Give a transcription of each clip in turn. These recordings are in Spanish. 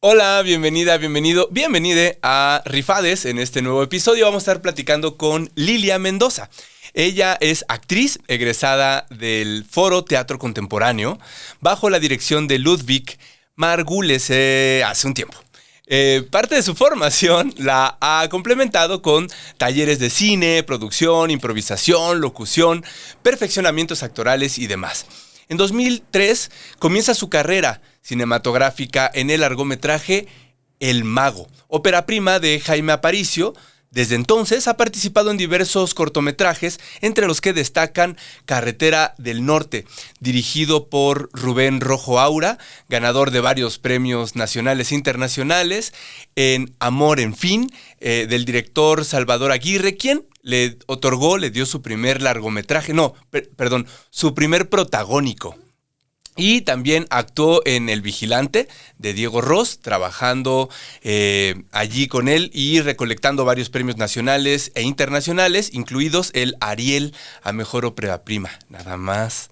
Hola, bienvenida, bienvenide a Rifades. En este nuevo episodio vamos a estar platicando con Lilia Mendoza. Ella es actriz egresada del Foro Teatro Contemporáneo bajo la dirección de Ludwig Margules hace un tiempo. Parte de su formación la ha complementado con talleres de cine, producción, improvisación, locución, perfeccionamientos actorales y demás. En 2003 comienza su carrera cinematográfica en el largometraje El Mago, ópera prima de Jaime Aparicio. Desde entonces ha participado en diversos cortometrajes, entre los que destacan Carretera del Norte, dirigido por Rubén Rojo Aura, ganador de varios premios nacionales e internacionales, en Amor en Fin, del director Salvador Aguirre, quien le dio su primer largometraje, su primer protagónico. Y también actuó en El Vigilante de Diego Ross, trabajando allí con él y recolectando varios premios nacionales e internacionales, incluidos el Ariel a Mejor Ópera Prima, nada más.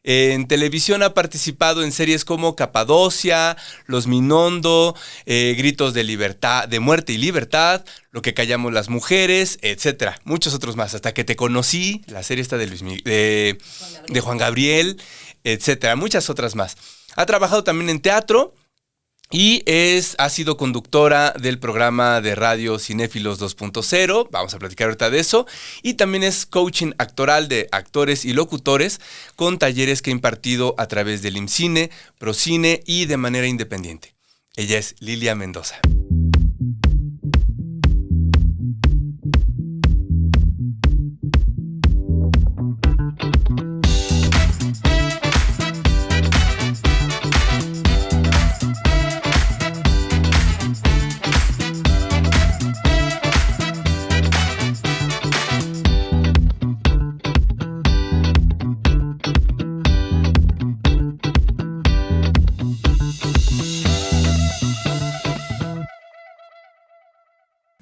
En televisión ha participado en series como Capadocia, Los Minondo, Gritos de Libertad, de Muerte y Libertad, Lo que callamos las mujeres, etcétera. Muchos otros más. Hasta que te conocí, la serie esta de Juan Gabriel, etcétera. Muchas otras más. Ha trabajado también en teatro y ha sido conductora del programa de radio Cinéfilos 2.0. Vamos a platicar ahorita de eso. Y también es coaching actoral de actores y locutores con talleres que ha impartido a través del IMCINE, Procine y de manera independiente. Ella es Lilia Mendoza.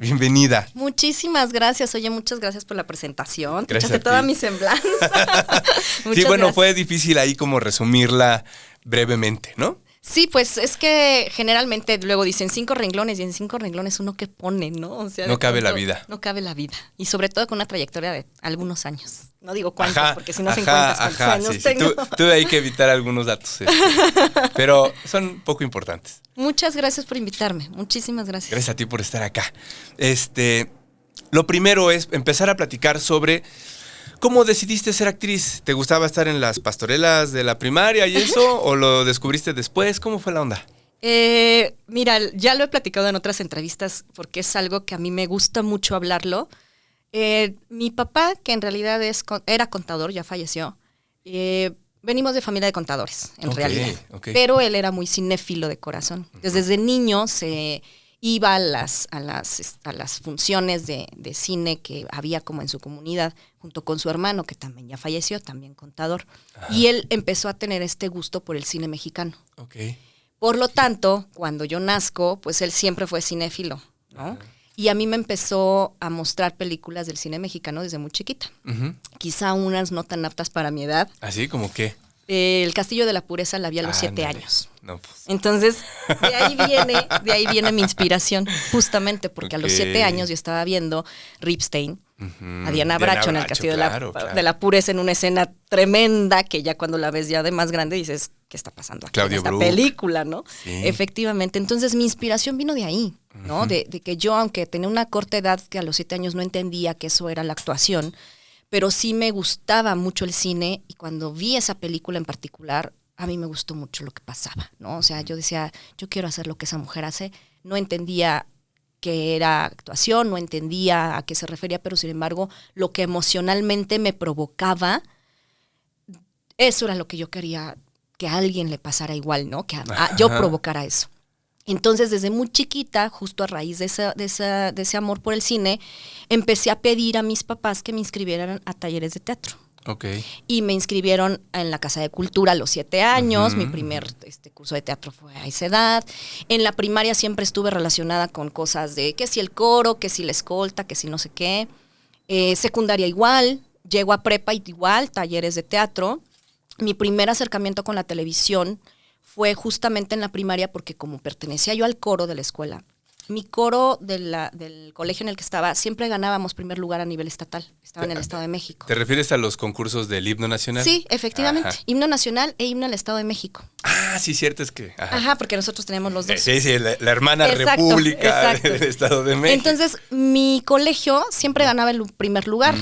Bienvenida. Muchísimas gracias. Oye, muchas gracias por la presentación. Te Gracias echaste toda mi semblanza. Sí, bueno, gracias. fue difícil ahí como resumirla brevemente, ¿no? Sí, pues es que generalmente luego dicen 5 renglones y en 5 renglones uno que pone, ¿no? O sea, no cabe la vida. No cabe la vida. Y sobre todo con una trayectoria de algunos años. No digo cuántos, porque si no se encuentras cuántos años tengo. Sí. Tuve ahí que evitar algunos datos, pero son poco importantes. Muchas gracias por invitarme. Muchísimas gracias. Gracias a ti por estar acá. Lo primero es empezar a platicar sobre cómo decidiste ser actriz. ¿Te gustaba estar en las pastorelas de la primaria y eso? ¿O lo descubriste después? ¿Cómo fue la onda? Mira, ya lo he platicado en otras entrevistas porque es algo que a mí me gusta mucho hablarlo. Mi papá, que en realidad era contador, ya falleció. Venimos de familia de contadores, en realidad. Okay. Pero él era muy cinéfilo de corazón. Desde niño se iba a las funciones de cine que había como en su comunidad, junto con su hermano, que también ya falleció, también contador. Ajá. Y él empezó a tener este gusto por el cine mexicano. Okay. Por lo tanto, cuando yo nazco, pues él siempre fue cinéfilo, ¿no? Ajá. Y a mí me empezó a mostrar películas del cine mexicano desde muy chiquita. Uh-huh. Quizá unas no tan aptas para mi edad. ¿Así? ¿Cómo qué? El Castillo de la Pureza la vi a los 7 años. No, pues. Entonces, de ahí viene mi inspiración, justamente porque a los 7 años yo estaba viendo Ripstein, a Diana Bracho en el Castillo de la Pureza, en una escena tremenda que ya cuando la ves ya de más grande dices, ¿qué está pasando aquí en esta película, no? Sí. Efectivamente. Entonces, mi inspiración vino de ahí, ¿no? De que yo, aunque tenía una corta edad, que a los 7 años no entendía que eso era la actuación, pero sí me gustaba mucho el cine y cuando vi esa película en particular, a mí me gustó mucho lo que pasaba, ¿no? O sea, yo decía, yo quiero hacer lo que esa mujer hace. No entendía qué era actuación, no entendía a qué se refería, pero sin embargo, lo que emocionalmente me provocaba, eso era lo que yo quería que a alguien le pasara igual, ¿no? Que yo provocara eso. Entonces, desde muy chiquita, justo a raíz de ese amor por el cine, empecé a pedir a mis papás que me inscribieran a talleres de teatro. Okay. Y me inscribieron en la Casa de Cultura a los 7 años. Mi primer curso de teatro fue a esa edad. En la primaria siempre estuve relacionada con cosas de que si el coro, que si la escolta, que si no sé qué. Secundaria igual. Llego a prepa igual, talleres de teatro. Mi primer acercamiento con la televisión fue justamente en la primaria porque como pertenecía yo al coro de la escuela, mi coro del colegio en el que estaba, siempre ganábamos primer lugar a nivel estatal. Estaba en el Estado de México. ¿Te refieres a los concursos del himno nacional? Sí, efectivamente. Ajá. Himno nacional e himno del Estado de México. Ah, sí, cierto, es que... Ajá, porque nosotros tenemos los dos. Sí, la hermana república del Estado de México. Entonces, mi colegio siempre ganaba el primer lugar.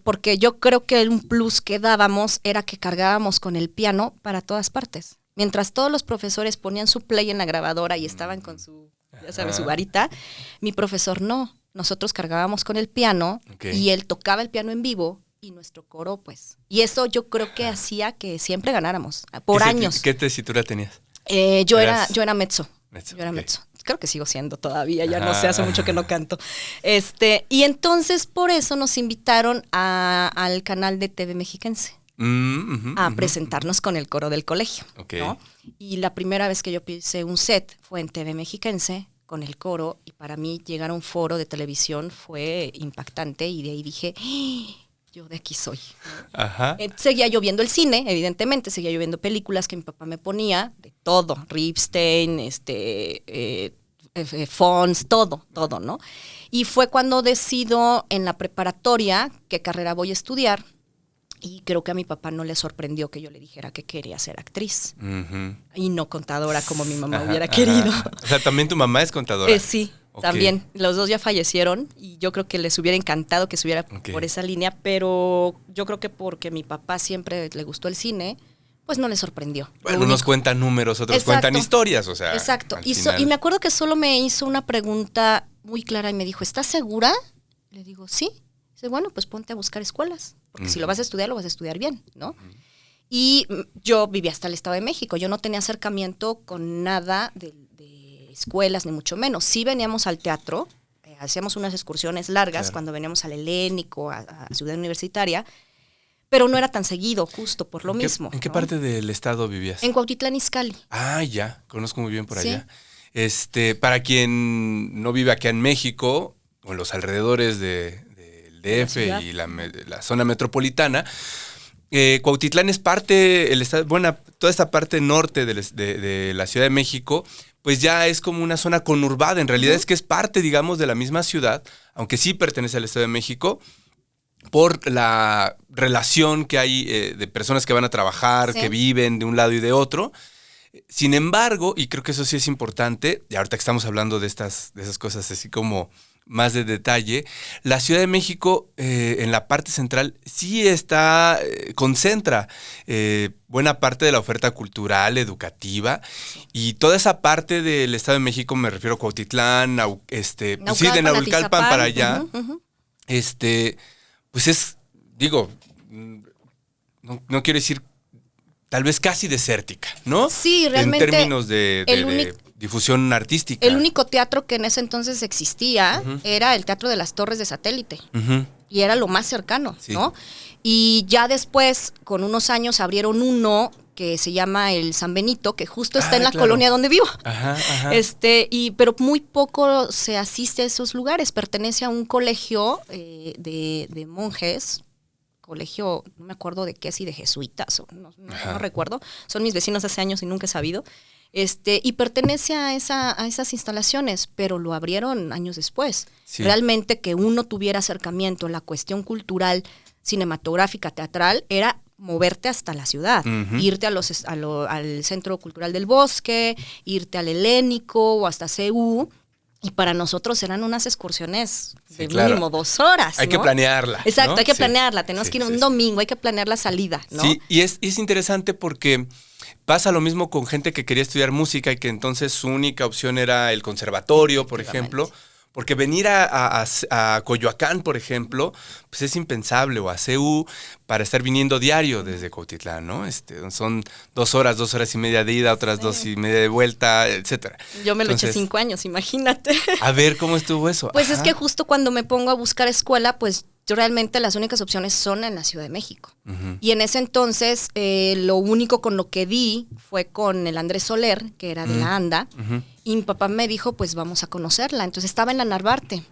Porque yo creo que un plus que dábamos era que cargábamos con el piano para todas partes. Mientras todos los profesores ponían su play en la grabadora y estaban con su... ya sabes, su varita, mi profesor no. Nosotros cargábamos con el piano y él tocaba el piano en vivo y nuestro coro, pues. Y eso yo creo que hacía que siempre ganáramos, por años. ¿Qué tesitura tenías? Yo era mezzo. Yo era mezzo. Creo que sigo siendo todavía, ya no sé, hace mucho que no canto. Y entonces por eso nos invitaron al canal de TV Mexiquense. A presentarnos con el coro del colegio, ¿no? Y la primera vez que yo hice un set fue en TV Mexiquense con el coro y para mí llegar a un foro de televisión fue impactante y de ahí dije, yo de aquí soy. Ajá. Seguía yo viendo el cine, evidentemente, seguía yo viendo películas que mi papá me ponía, de todo, Ripstein, Fons, todo, ¿no? Y fue cuando decido en la preparatoria qué carrera voy a estudiar. Y creo que a mi papá no le sorprendió que yo le dijera que quería ser actriz. Y no contadora como mi mamá hubiera querido. O sea, ¿también tu mamá es contadora? Sí, también. Los dos ya fallecieron y yo creo que les hubiera encantado que se hubiera por esa línea, pero yo creo que porque mi papá siempre le gustó el cine, pues no le sorprendió. Bueno, unos cuentan números, otros cuentan historias, o sea. Exacto. Y me acuerdo que solo me hizo una pregunta muy clara y me dijo, ¿estás segura? Le digo, sí. Dice, bueno, pues ponte a buscar escuelas, porque si lo vas a estudiar bien, ¿no? Y yo vivía hasta el Estado de México, yo no tenía acercamiento con nada de escuelas, ni mucho menos. Sí veníamos al teatro, hacíamos unas excursiones largas cuando veníamos al Helénico, a Ciudad Universitaria, pero no era tan seguido, justo por lo mismo. ¿En qué parte del estado vivías? En Cuautitlán Izcalli. Ah, ya, conozco muy bien por allá. Para quien no vive acá en México, o en los alrededores del DF y la zona metropolitana, Cuautitlán es parte, toda esta parte norte de la Ciudad de México, pues ya es como una zona conurbada. En realidad es que es parte, digamos, de la misma ciudad, aunque sí pertenece al Estado de México, por la relación que hay de personas que van a trabajar, que viven de un lado y de otro. Sin embargo, y creo que eso sí es importante, y ahorita que estamos hablando de esas cosas así como más de detalle, la Ciudad de México en la parte central sí concentra buena parte de la oferta cultural, educativa, y toda esa parte del Estado de México, me refiero a Cuautitlán, de Naucalpan para allá, pues no quiero decir, tal vez casi desértica, ¿no? Sí, realmente. En términos de difusión artística. El único teatro que en ese entonces existía era el Teatro de las Torres de Satélite. Y era lo más cercano, ¿no? Y ya después, con unos años, abrieron uno que se llama el San Benito, que justo está en la colonia donde vivo. Pero muy poco se asiste a esos lugares. Pertenece a un colegio de monjes, colegio, no me acuerdo de qué, si de jesuitas, no recuerdo. Son mis vecinos hace años y nunca he sabido. Y pertenece a esas instalaciones, pero lo abrieron años después. Realmente que uno tuviera acercamiento en la cuestión cultural, cinematográfica, teatral, era moverte hasta la ciudad, irte al Centro Cultural del Bosque, irte al Helénico o hasta CU. Y para nosotros eran unas excursiones de mínimo 2 horas, Hay que planearla. Exacto, ¿no? hay que planearla. Tenemos que ir un domingo, hay que planear la salida, ¿no? Sí, y es interesante porque pasa lo mismo con gente que quería estudiar música y que entonces su única opción era el conservatorio, por ejemplo. Porque venir a Coyoacán, por ejemplo, pues es impensable, o a CU, para estar viniendo diario desde Cuautitlán, ¿no? Son 2 horas y media de ida, otras 2 y media de vuelta, etcétera. Yo me lo eché 5 años, imagínate. A ver, ¿cómo estuvo eso? Pues es que justo cuando me pongo a buscar escuela, pues realmente las únicas opciones son en la Ciudad de México. Y en ese entonces, lo único con lo que di fue con el Andrés Soler, que era de la ANDA, y mi papá me dijo, pues vamos a conocerla. Entonces estaba en la Narvarte.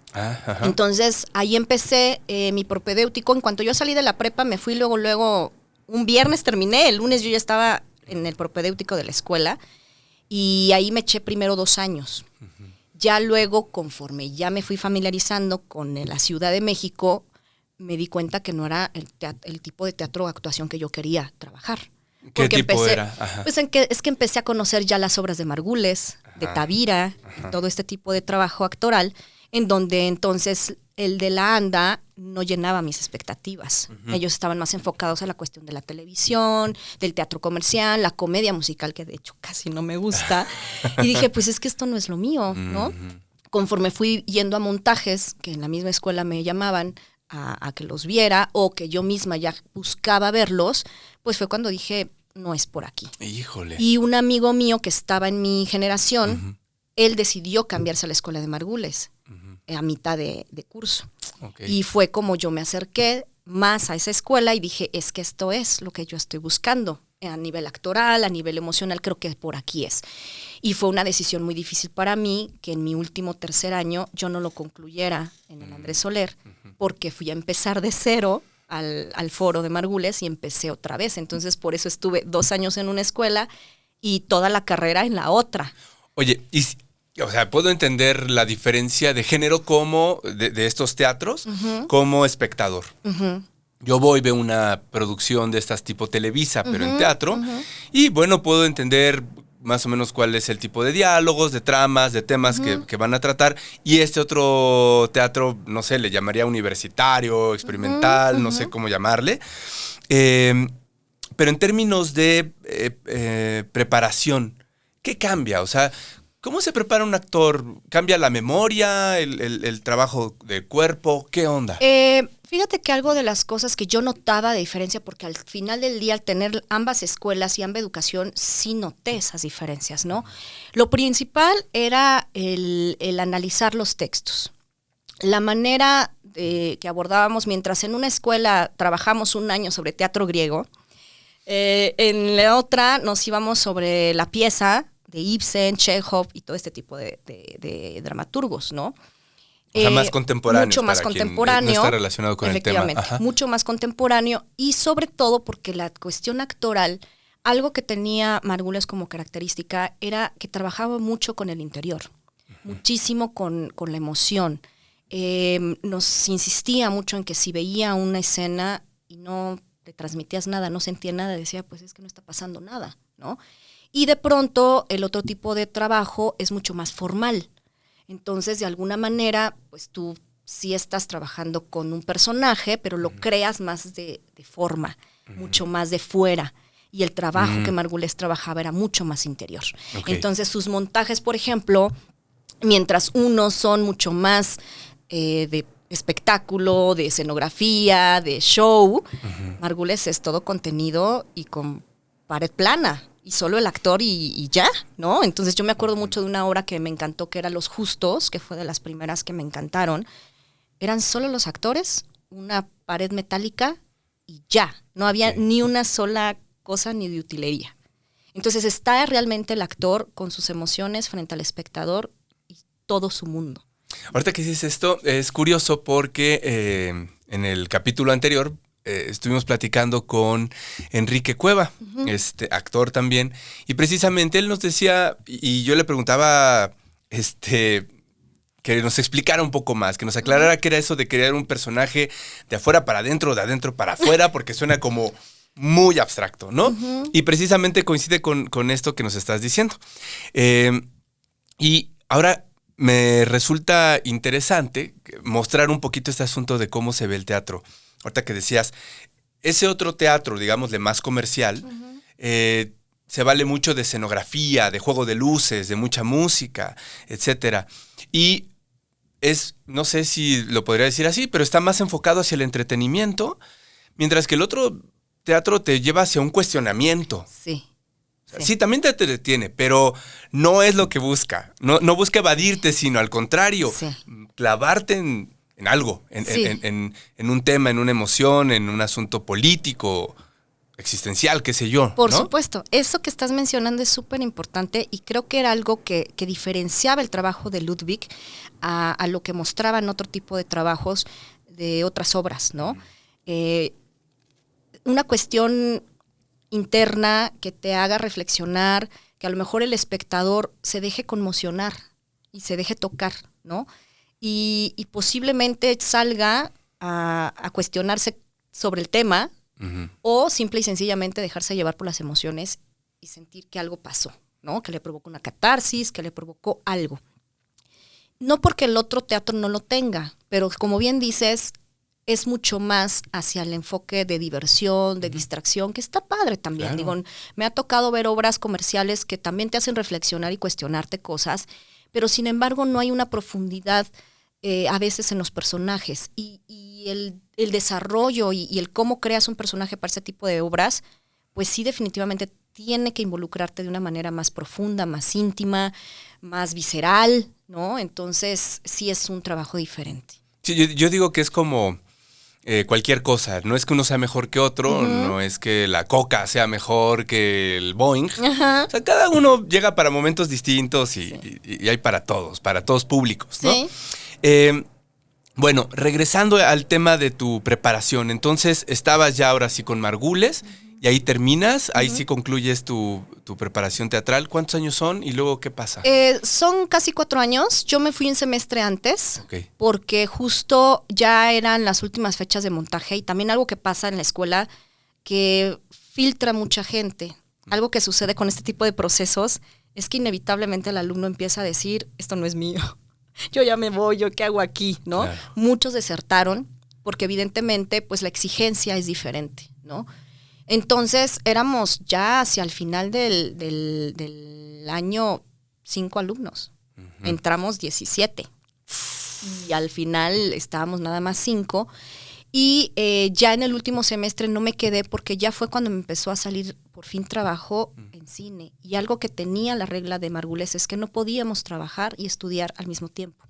Entonces ahí empecé mi propedéutico. En cuanto yo salí de la prepa, me fui luego, un viernes terminé, el lunes yo ya estaba en el propedéutico de la escuela, y ahí me eché primero 2 años. Ya luego, conforme ya me fui familiarizando con la Ciudad de México, me di cuenta que no era el tipo de teatro o actuación que yo quería trabajar. ¿Qué tipo era? Ajá. Pues es que empecé a conocer ya las obras de Margules, de Tavira, y todo este tipo de trabajo actoral, en donde entonces el de la ANDA no llenaba mis expectativas. Ellos estaban más enfocados a la cuestión de la televisión, del teatro comercial, la comedia musical, que de hecho casi no me gusta. Y dije, pues es que esto no es lo mío, ¿no? Conforme fui yendo a montajes, que en la misma escuela me llamaban a que los viera, o que yo misma ya buscaba verlos, pues fue cuando dije, no es por aquí. Híjole. Y un amigo mío que estaba en mi generación, él decidió cambiarse a la escuela de Margules a mitad de curso. Okay. Y fue como yo me acerqué más a esa escuela y dije, es que esto es lo que yo estoy buscando. A nivel actoral, a nivel emocional, creo que por aquí es. Y fue una decisión muy difícil para mí, que en mi último 3er año yo no lo concluyera en el Andrés Soler, porque fui a empezar de cero al foro de Margules y empecé otra vez. Entonces, por eso estuve 2 años en una escuela y toda la carrera en la otra. Oye, o sea, puedo entender la diferencia de género como de estos teatros como espectador. Yo veo una producción de estas tipo Televisa, pero en teatro, y bueno, puedo entender más o menos cuál es el tipo de diálogos, de tramas, de temas que van a tratar, y este otro teatro, no sé, le llamaría universitario, experimental, no sé cómo llamarle, pero en términos de preparación, ¿qué cambia? O sea, ¿cómo se prepara un actor? ¿Cambia la memoria, el trabajo de cuerpo? ¿Qué onda? Fíjate que algo de las cosas que yo notaba de diferencia, porque al final del día, al tener ambas escuelas y ambas educación, sí noté esas diferencias, ¿no? Lo principal era el analizar los textos. La manera que abordábamos, mientras en una escuela trabajamos 1 año sobre teatro griego, en la otra nos íbamos sobre la pieza de Ibsen, Chekhov y todo este tipo de dramaturgos, ¿no? O sea, más contemporáneo. Mucho más contemporáneo. No está relacionado con el tema. Efectivamente, mucho más contemporáneo, y sobre todo porque la cuestión actoral, algo que tenía Margules como característica era que trabajaba mucho con el interior, muchísimo con la emoción. Nos insistía mucho en que si veía una escena y no le transmitías nada, no sentía nada, decía, pues es que no está pasando nada, ¿no? Y de pronto el otro tipo de trabajo es mucho más formal. Entonces, de alguna manera, pues tú sí estás trabajando con un personaje, pero lo creas más de forma, mucho más de fuera. Y el trabajo que Margules trabajaba era mucho más interior. Okay. Entonces, sus montajes, por ejemplo, mientras unos son mucho más de espectáculo, de escenografía, de show, Margules es todo contenido y con pared plana. Y solo el actor y ya, ¿no? Entonces yo me acuerdo mucho de una obra que me encantó, que era Los Justos, que fue de las primeras que me encantaron. Eran solo los actores, una pared metálica y ya. No había ni una sola cosa ni de utilería. Entonces está realmente el actor con sus emociones frente al espectador y todo su mundo. Ahorita que dices esto, es curioso porque en el capítulo anterior estuvimos platicando con Enrique Cueva, actor también, y precisamente él nos decía, y yo le preguntaba que nos explicara un poco más, que nos aclarara qué era eso de crear un personaje de afuera para adentro, de adentro para afuera, porque suena como muy abstracto, ¿no? Y precisamente coincide con esto que nos estás diciendo. Y ahora me resulta interesante mostrar un poquito este asunto de cómo se ve el teatro. Ahorita que decías, ese otro teatro, digámosle, más comercial, se vale mucho de escenografía, de juego de luces, de mucha música, etcétera. Y no sé si lo podría decir así, pero está más enfocado hacia el entretenimiento, mientras que el otro teatro te lleva hacia un cuestionamiento. Sí. Sí, también te detiene, pero no es lo que busca. No busca evadirte, sino al contrario, clavarte en algo, en un tema, en una emoción, en un asunto político, existencial, qué sé yo. Por supuesto. Eso que estás mencionando es súper importante y creo que era algo que diferenciaba el trabajo de Ludwig a lo que mostraban otro tipo de trabajos de otras obras, ¿no? Una cuestión interna que te haga reflexionar, que a lo mejor el espectador se deje conmocionar y se deje tocar, ¿no? Y posiblemente salga a cuestionarse sobre el tema, o simple y sencillamente dejarse llevar por las emociones y sentir que algo pasó, ¿no? Que le provocó una catarsis, que le provocó algo. No porque el otro teatro no lo tenga, pero como bien dices, es mucho más hacia el enfoque de diversión, de distracción, que está padre también. Claro. Digo, me ha tocado ver obras comerciales que también te hacen reflexionar y cuestionarte cosas, pero sin embargo no hay una profundidad a veces en los personajes. Y el desarrollo y el cómo creas un personaje para ese tipo de obras, pues sí definitivamente tiene que involucrarte de una manera más profunda, más íntima, más visceral, ¿no? Entonces sí es un trabajo diferente. Sí, yo digo que es como cualquier cosa. No es que uno sea mejor que otro, no es que la Coca sea mejor que el Boeing. O sea, cada uno llega para momentos distintos y hay para todos públicos, ¿no? Sí. Bueno, regresando al tema de tu preparación, entonces estabas ya ahora sí con Margules y ahí terminas, ahí sí concluyes tu preparación teatral. ¿Cuántos años son y luego qué pasa? Son casi 4 años. Yo me fui un semestre antes porque justo ya eran las últimas fechas de montaje y también algo que pasa en la escuela que filtra mucha gente. Algo que sucede con este tipo de procesos es que inevitablemente el alumno empieza a decir, esto no es mío. Yo ya me voy, ¿yo qué hago aquí? ¿No? Claro. Muchos desertaron porque evidentemente pues la exigencia es diferente, ¿no? Entonces éramos ya hacia el final del año 5 alumnos. Entramos 17 y al final estábamos nada más 5 y ya en el último semestre no me quedé porque ya fue cuando me empezó a salir por fin trabajo en cine. Y algo que tenía la regla de Margules es que no podíamos trabajar y estudiar al mismo tiempo.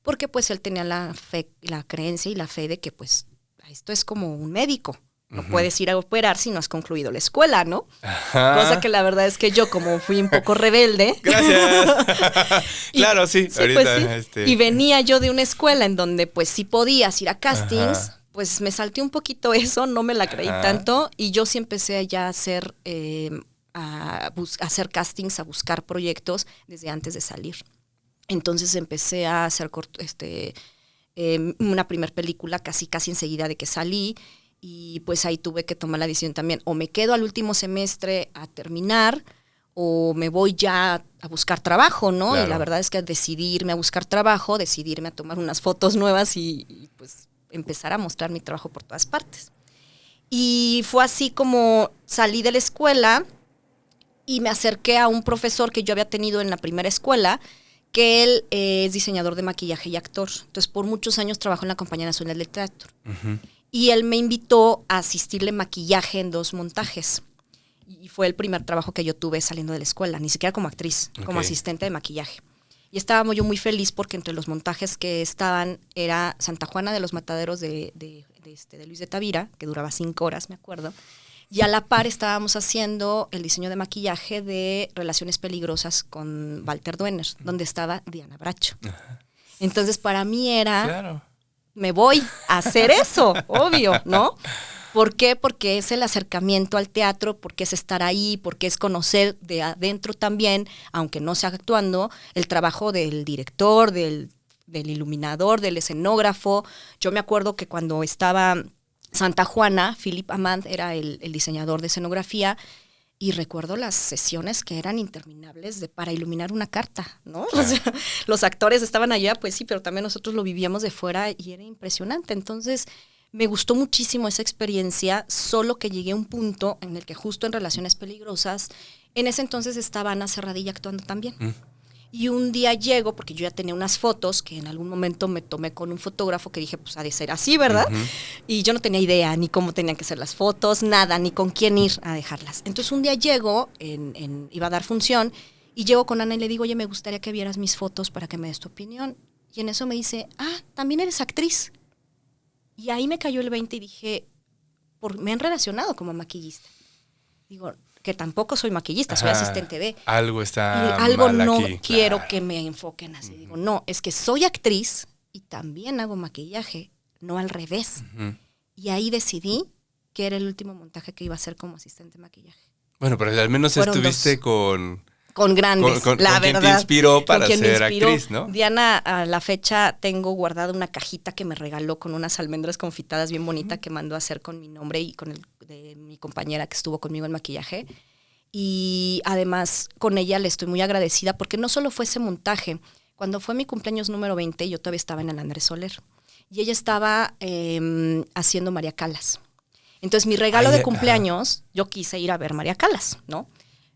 Porque pues él tenía la fe, la creencia y la fe de que pues esto es como un médico. No puedes ir a operar si no has concluido la escuela, ¿no? Cosa que la verdad es que yo como fui un poco rebelde. Gracias. Claro, sí. Sí, ahorita, pues sí. Y venía yo de una escuela en donde pues sí podías ir a castings. Pues me salté un poquito eso, no me la creí tanto y yo sí empecé ya a hacer, a hacer castings, a buscar proyectos desde antes de salir. Entonces empecé a hacer una primer película casi enseguida de que salí y pues ahí tuve que tomar la decisión también, o me quedo al último semestre a terminar o me voy ya a buscar trabajo, ¿no? Claro. Y la verdad es que decidí irme a buscar trabajo, decidirme a tomar unas fotos nuevas y pues empezar a mostrar mi trabajo por todas partes. Y fue así como salí de la escuela y me acerqué a un profesor que yo había tenido en la primera escuela, que él es diseñador de maquillaje y actor. Entonces, por muchos años trabajó en la Compañía Nacional del Teatro. Y él me invitó a asistirle maquillaje en 2 montajes. Y fue el primer trabajo que yo tuve saliendo de la escuela, ni siquiera como actriz, como asistente de maquillaje. Y estábamos yo muy feliz porque entre los montajes que estaban era Santa Juana de los Mataderos de Luis de Tavira, que duraba 5 horas, me acuerdo. Y a la par estábamos haciendo el diseño de maquillaje de Relaciones Peligrosas con Walter Duener, donde estaba Diana Bracho. Entonces para mí era, me voy a hacer eso, obvio, ¿no? ¿Por qué? Porque es el acercamiento al teatro, porque es estar ahí, porque es conocer de adentro también, aunque no sea actuando, el trabajo del director, del iluminador, del escenógrafo. Yo me acuerdo que cuando estaba Santa Juana, Philippe Amand era el diseñador de escenografía, y recuerdo las sesiones que eran interminables para iluminar una carta, ¿no? O sea, los actores estaban allá, pues sí, pero también nosotros lo vivíamos de fuera y era impresionante. Entonces, me gustó muchísimo esa experiencia, solo que llegué a un punto en el que justo en Relaciones Peligrosas, en ese entonces estaba Ana Serradilla actuando también. Y un día llego, porque yo ya tenía unas fotos que en algún momento me tomé con un fotógrafo que dije, pues ha de ser así, ¿verdad? Y yo no tenía idea ni cómo tenían que ser las fotos, nada, ni con quién ir a dejarlas. Entonces un día llego, iba a dar función, y llego con Ana y le digo, oye, me gustaría que vieras mis fotos para que me des tu opinión. Y en eso me dice, también eres actriz. Y ahí me cayó el 20 y dije, me han relacionado como maquillista. Digo, que tampoco soy maquillista, soy asistente de. Algo está y algo mal no aquí, quiero que me enfoquen así. Digo, no, es que soy actriz y también hago maquillaje, no al revés. Y ahí decidí que era el último montaje que iba a hacer como asistente de maquillaje. Bueno, pero al menos Fueron estuviste 2. con Grandes, la verdad. Quien te inspiró para ser actriz, ¿no? Diana, a la fecha tengo guardada una cajita que me regaló con unas almendras confitadas bien bonita que mandó a hacer con mi nombre y con el de mi compañera que estuvo conmigo en maquillaje. Y además con ella le estoy muy agradecida porque no solo fue ese montaje. Cuando fue mi cumpleaños número 20, yo todavía estaba en el Andrés Soler. Y ella estaba haciendo María Callas. Entonces mi regalo de cumpleaños, yo quise ir a ver María Callas, ¿no?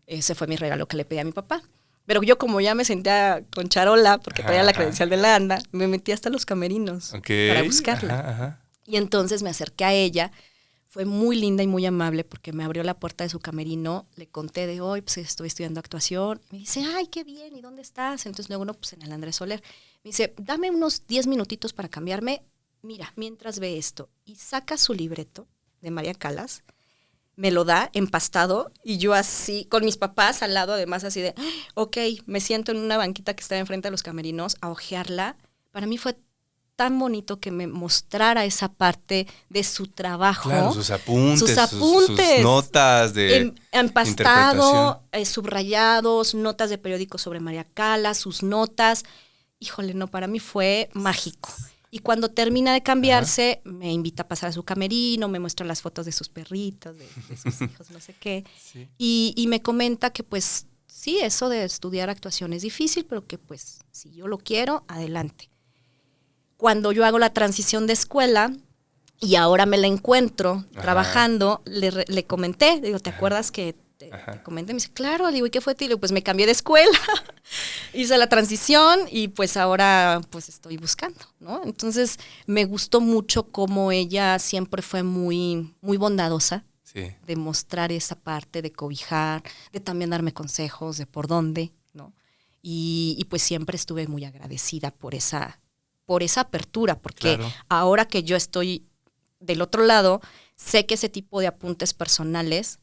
Ese fue mi regalo que le pedí a mi papá. Pero yo como ya me sentía con charola, porque traía la credencial de la ANDA, me metí hasta los camerinos para buscarla. Y entonces me acerqué a ella. Fue muy linda y muy amable porque me abrió la puerta de su camerino. Le conté de hoy, pues estoy estudiando actuación. Me dice, ay, qué bien, ¿y dónde estás? Entonces luego, no, pues en el Andrés Soler. Me dice, dame unos 10 minutitos para cambiarme. Mira, mientras ve esto. Y saca su libreto de María Callas. Me lo da empastado y yo así, con mis papás al lado, además así de, ok, me siento en una banquita que está enfrente de los camerinos a hojearla. Para mí fue tan bonito que me mostrara esa parte de su trabajo. Claro, sus apuntes, sus notas de empastado, subrayados, notas de periódicos sobre María Callas, sus notas. Híjole, no, para mí fue mágico. Y cuando termina de cambiarse, me invita a pasar a su camerino, me muestra las fotos de sus perritos, de sus hijos, no sé qué. Sí. Y me comenta que pues sí, eso de estudiar actuación es difícil, pero que pues si yo lo quiero, adelante. Cuando yo hago la transición de escuela y ahora me la encuentro trabajando, le comenté, digo, ¿te acuerdas que te comenté? Me dice, claro, digo, ¿y qué fue? Digo, pues me cambié de escuela, hice la transición y pues ahora pues estoy buscando, ¿no? Entonces me gustó mucho cómo ella siempre fue muy, muy bondadosa, de mostrar esa parte, de cobijar, de también darme consejos de por dónde, ¿no? Y pues siempre estuve muy agradecida por esa apertura, porque ahora que yo estoy del otro lado, sé que ese tipo de apuntes personales,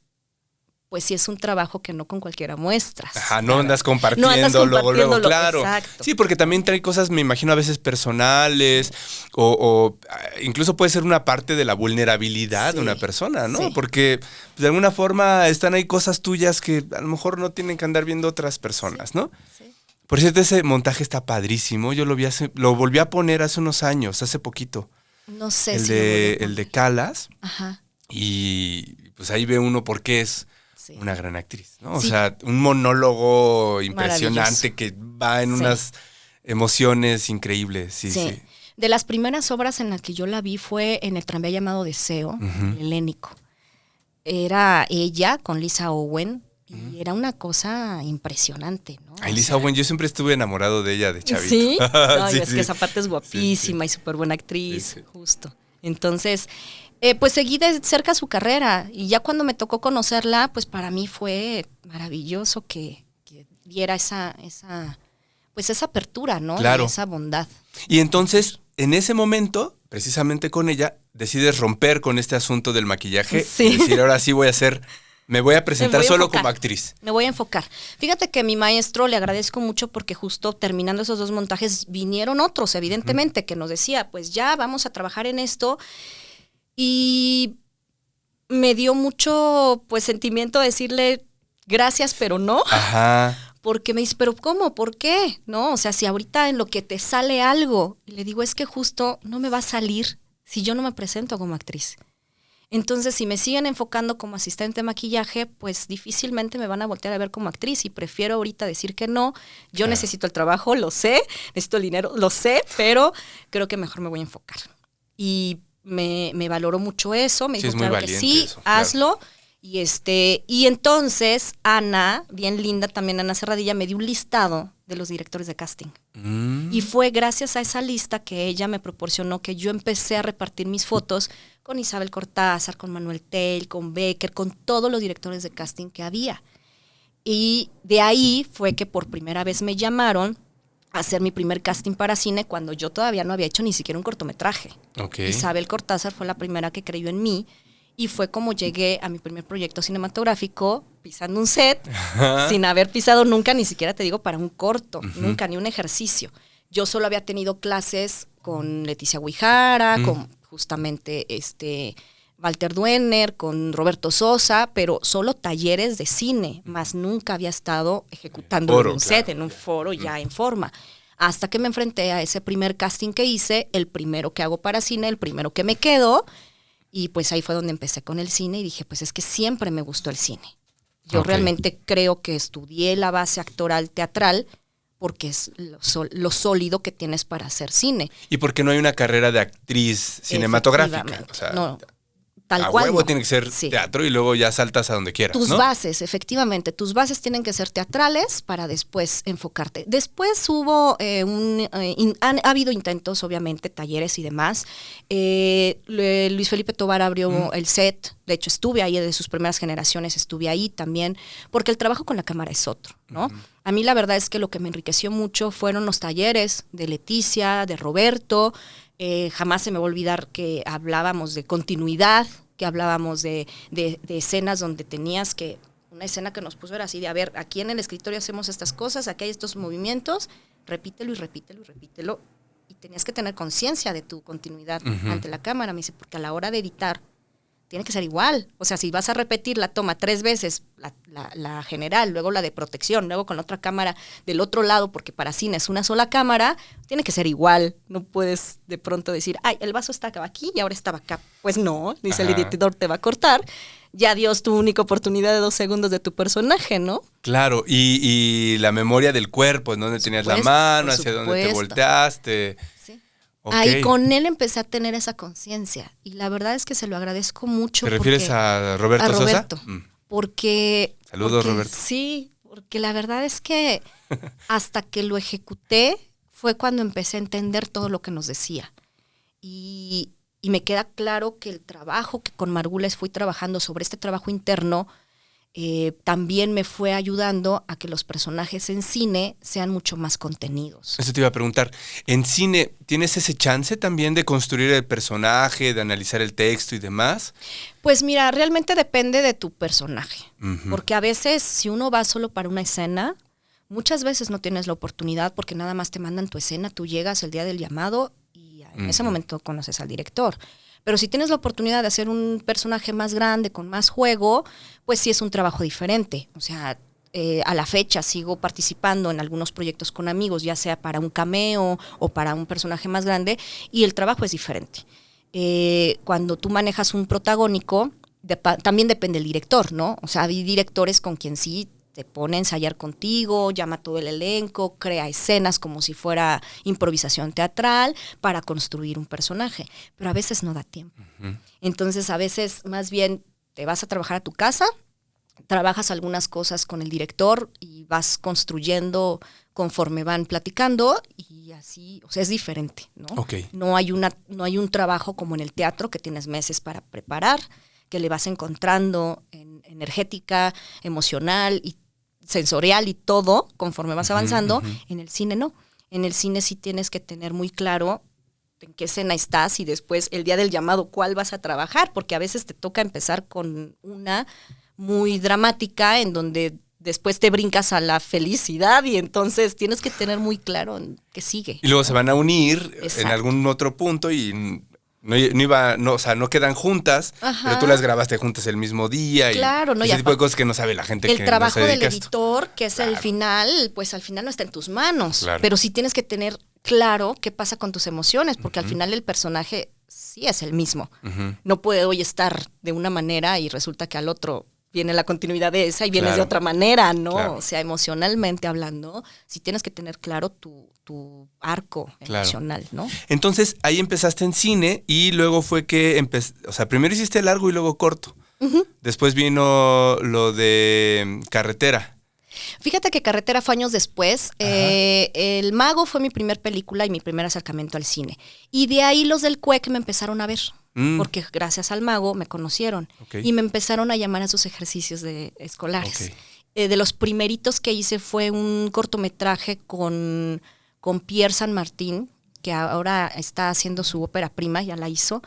pues sí es un trabajo que no con cualquiera muestras. No andas compartiendo luego, claro. Exacto. Sí, porque también trae cosas, me imagino, a veces personales, o incluso puede ser una parte de la vulnerabilidad de una persona, ¿no? Sí. Porque pues, de alguna forma están ahí cosas tuyas que a lo mejor no tienen que andar viendo otras personas, ¿no? Sí. Por cierto, ese montaje está padrísimo. Yo lo volví a poner hace unos años, hace poquito. No sé el de Callas. Y pues ahí ve uno por qué es una gran actriz, ¿no? O sea, un monólogo impresionante que va en unas emociones increíbles. Sí. De las primeras obras en las que yo la vi fue en El tranvía llamado Deseo, helénico. Era ella con Lisa Owen. Y era una cosa impresionante, ¿no? Ay, Lisa Owen, yo siempre estuve enamorado de ella de chavito. ¿Sí? No, es que esa parte es guapísima y súper buena actriz, justo. Entonces, pues seguí de cerca su carrera y ya cuando me tocó conocerla, pues para mí fue maravilloso que diera esa apertura, ¿no? Claro. Y esa bondad. Y entonces, en ese momento, precisamente con ella, decides romper con este asunto del maquillaje y decir, ahora sí me voy a presentar solo como actriz. Me voy a enfocar. Fíjate que a mi maestro le agradezco mucho porque justo terminando esos 2 montajes vinieron otros, evidentemente, que nos decía, pues ya vamos a trabajar en esto. Y me dio mucho pues sentimiento decirle gracias, pero no. Porque me dice, ¿pero cómo? ¿Por qué? ¿No? O sea, si ahorita en lo que te sale algo, y le digo, es que justo no me va a salir si yo no me presento como actriz. Entonces, si me siguen enfocando como asistente de maquillaje, pues difícilmente me van a voltear a ver como actriz y prefiero ahorita decir que no. Yo necesito el trabajo, lo sé, necesito el dinero, lo sé, pero creo que mejor me voy a enfocar. Y me valoró mucho eso, me dijo, claro que sí, eso, hazlo. Y entonces Ana, bien linda también, Ana Serradilla, me dio un listado de los directores de casting. Y fue gracias a esa lista que ella me proporcionó que yo empecé a repartir mis fotos con Isabel Cortázar, con Manuel Tell, con Becker, con todos los directores de casting que había. Y de ahí fue que por primera vez me llamaron a hacer mi primer casting para cine cuando yo todavía no había hecho ni siquiera un cortometraje. Isabel Cortázar fue la primera que creyó en mí. Y fue como llegué a mi primer proyecto cinematográfico, pisando un set, sin haber pisado nunca, ni siquiera te digo para un corto, nunca, ni un ejercicio. Yo solo había tenido clases con Leticia Guijara, con justamente Walter Duener, con Roberto Sosa, pero solo talleres de cine, más nunca había estado ejecutando en un set, en un foro ya en forma. Hasta que me enfrenté a ese primer casting que hice, el primero que hago para cine, el primero que me quedo, y pues ahí fue donde empecé con el cine y dije, pues es que siempre me gustó el cine. Yo realmente creo que estudié la base actoral teatral porque es lo sólido que tienes para hacer cine. ¿Y por qué no hay una carrera de actriz cinematográfica? O sea, no. Tal cual. Huevo tiene que ser teatro y luego ya saltas a donde quieras, tus ¿no? bases, efectivamente. Tus bases tienen que ser teatrales para después enfocarte. Después hubo ha habido intentos, obviamente, talleres y demás. Luis Felipe Tovar abrió el set. De hecho, estuve ahí de sus primeras generaciones, estuve ahí también, porque el trabajo con la cámara es otro, ¿no? A mí la verdad es que lo que me enriqueció mucho fueron los talleres de Leticia, de Roberto. Jamás se me va a olvidar que hablábamos de continuidad, que hablábamos de escenas donde tenías que, una escena que nos puso era así de, a ver, aquí en el escritorio hacemos estas cosas, aquí hay estos movimientos, repítelo y repítelo y repítelo, y tenías que tener conciencia de tu continuidad ante la cámara. Me dice, porque a la hora de editar tiene que ser igual. O sea, si vas a repetir la toma 3 veces, la general, luego la de protección, luego con la otra cámara del otro lado, porque para cine es una sola cámara, tiene que ser igual. No puedes de pronto decir, ay, el vaso estaba aquí y ahora estaba acá. Pues no, dice el editor, te va a cortar. Ya Dios, tu única oportunidad de 2 segundos de tu personaje, ¿no? Claro, y la memoria del cuerpo, en dónde tenías la mano, hacia dónde te volteaste. Sí. Ahí con él empecé a tener esa conciencia y la verdad es que se lo agradezco mucho. ¿Te refieres a Roberto Sosa? Porque... Saludos, Roberto. Sí, porque la verdad es que hasta que lo ejecuté fue cuando empecé a entender todo lo que nos decía. Y me queda claro que el trabajo que con Margules fui trabajando sobre este trabajo interno también me fue ayudando a que los personajes en cine sean mucho más contenidos. Eso te iba a preguntar. En cine, ¿tienes ese chance también de construir el personaje, de analizar el texto y demás? Pues mira, realmente depende de tu personaje. Porque a veces, si uno va solo para una escena, muchas veces no tienes la oportunidad porque nada más te mandan tu escena, tú llegas el día del llamado y en ese momento conoces al director. Pero si tienes la oportunidad de hacer un personaje más grande, con más juego, pues sí es un trabajo diferente. O sea, a la fecha sigo participando en algunos proyectos con amigos, ya sea para un cameo o para un personaje más grande, y el trabajo es diferente. Cuando tú manejas un protagónico, también depende del director, ¿no? O sea, hay directores con quien sí te pone a ensayar contigo, llama a todo el elenco, crea escenas como si fuera improvisación teatral para construir un personaje, pero a veces no da tiempo. Entonces a veces más bien te vas a trabajar a tu casa, trabajas algunas cosas con el director y vas construyendo conforme van platicando y así, o sea, es diferente, ¿no? No hay un trabajo como en el teatro que tienes meses para preparar, que le vas encontrando en energética, emocional y sensorial y todo conforme vas avanzando. En el cine no. En el cine sí tienes que tener muy claro en qué escena estás y después el día del llamado cuál vas a trabajar, porque a veces te toca empezar con una muy dramática en donde después te brincas a la felicidad y entonces tienes que tener muy claro en qué sigue. Y luego se van a unir en algún otro punto y no quedan juntas, pero tú las grabaste juntas el mismo día. Claro, ese tipo de cosas que no sabe la gente que no se dedica a esto. El trabajo del editor, que es el final, pues al final no está en tus manos. Claro. Pero sí tienes que tener claro qué pasa con tus emociones, porque al final el personaje sí es el mismo. No puede hoy estar de una manera y resulta que al otro viene la continuidad de esa y vienes de otra manera, ¿no? Claro. O sea, emocionalmente hablando, sí tienes que tener claro tu arco emocional, ¿no? Entonces, ahí empezaste en cine y luego fue que o sea, primero hiciste largo y luego corto. Después vino lo de Carretera. Fíjate que Carretera fue años después. El Mago fue mi primer película y mi primer acercamiento al cine. Y de ahí los del CUEC me empezaron a ver. Porque gracias al Mago me conocieron y me empezaron a llamar a sus ejercicios escolares. De los primeritos que hice fue un cortometraje con Pierre San Martín, que ahora está haciendo su ópera prima, ya la hizo.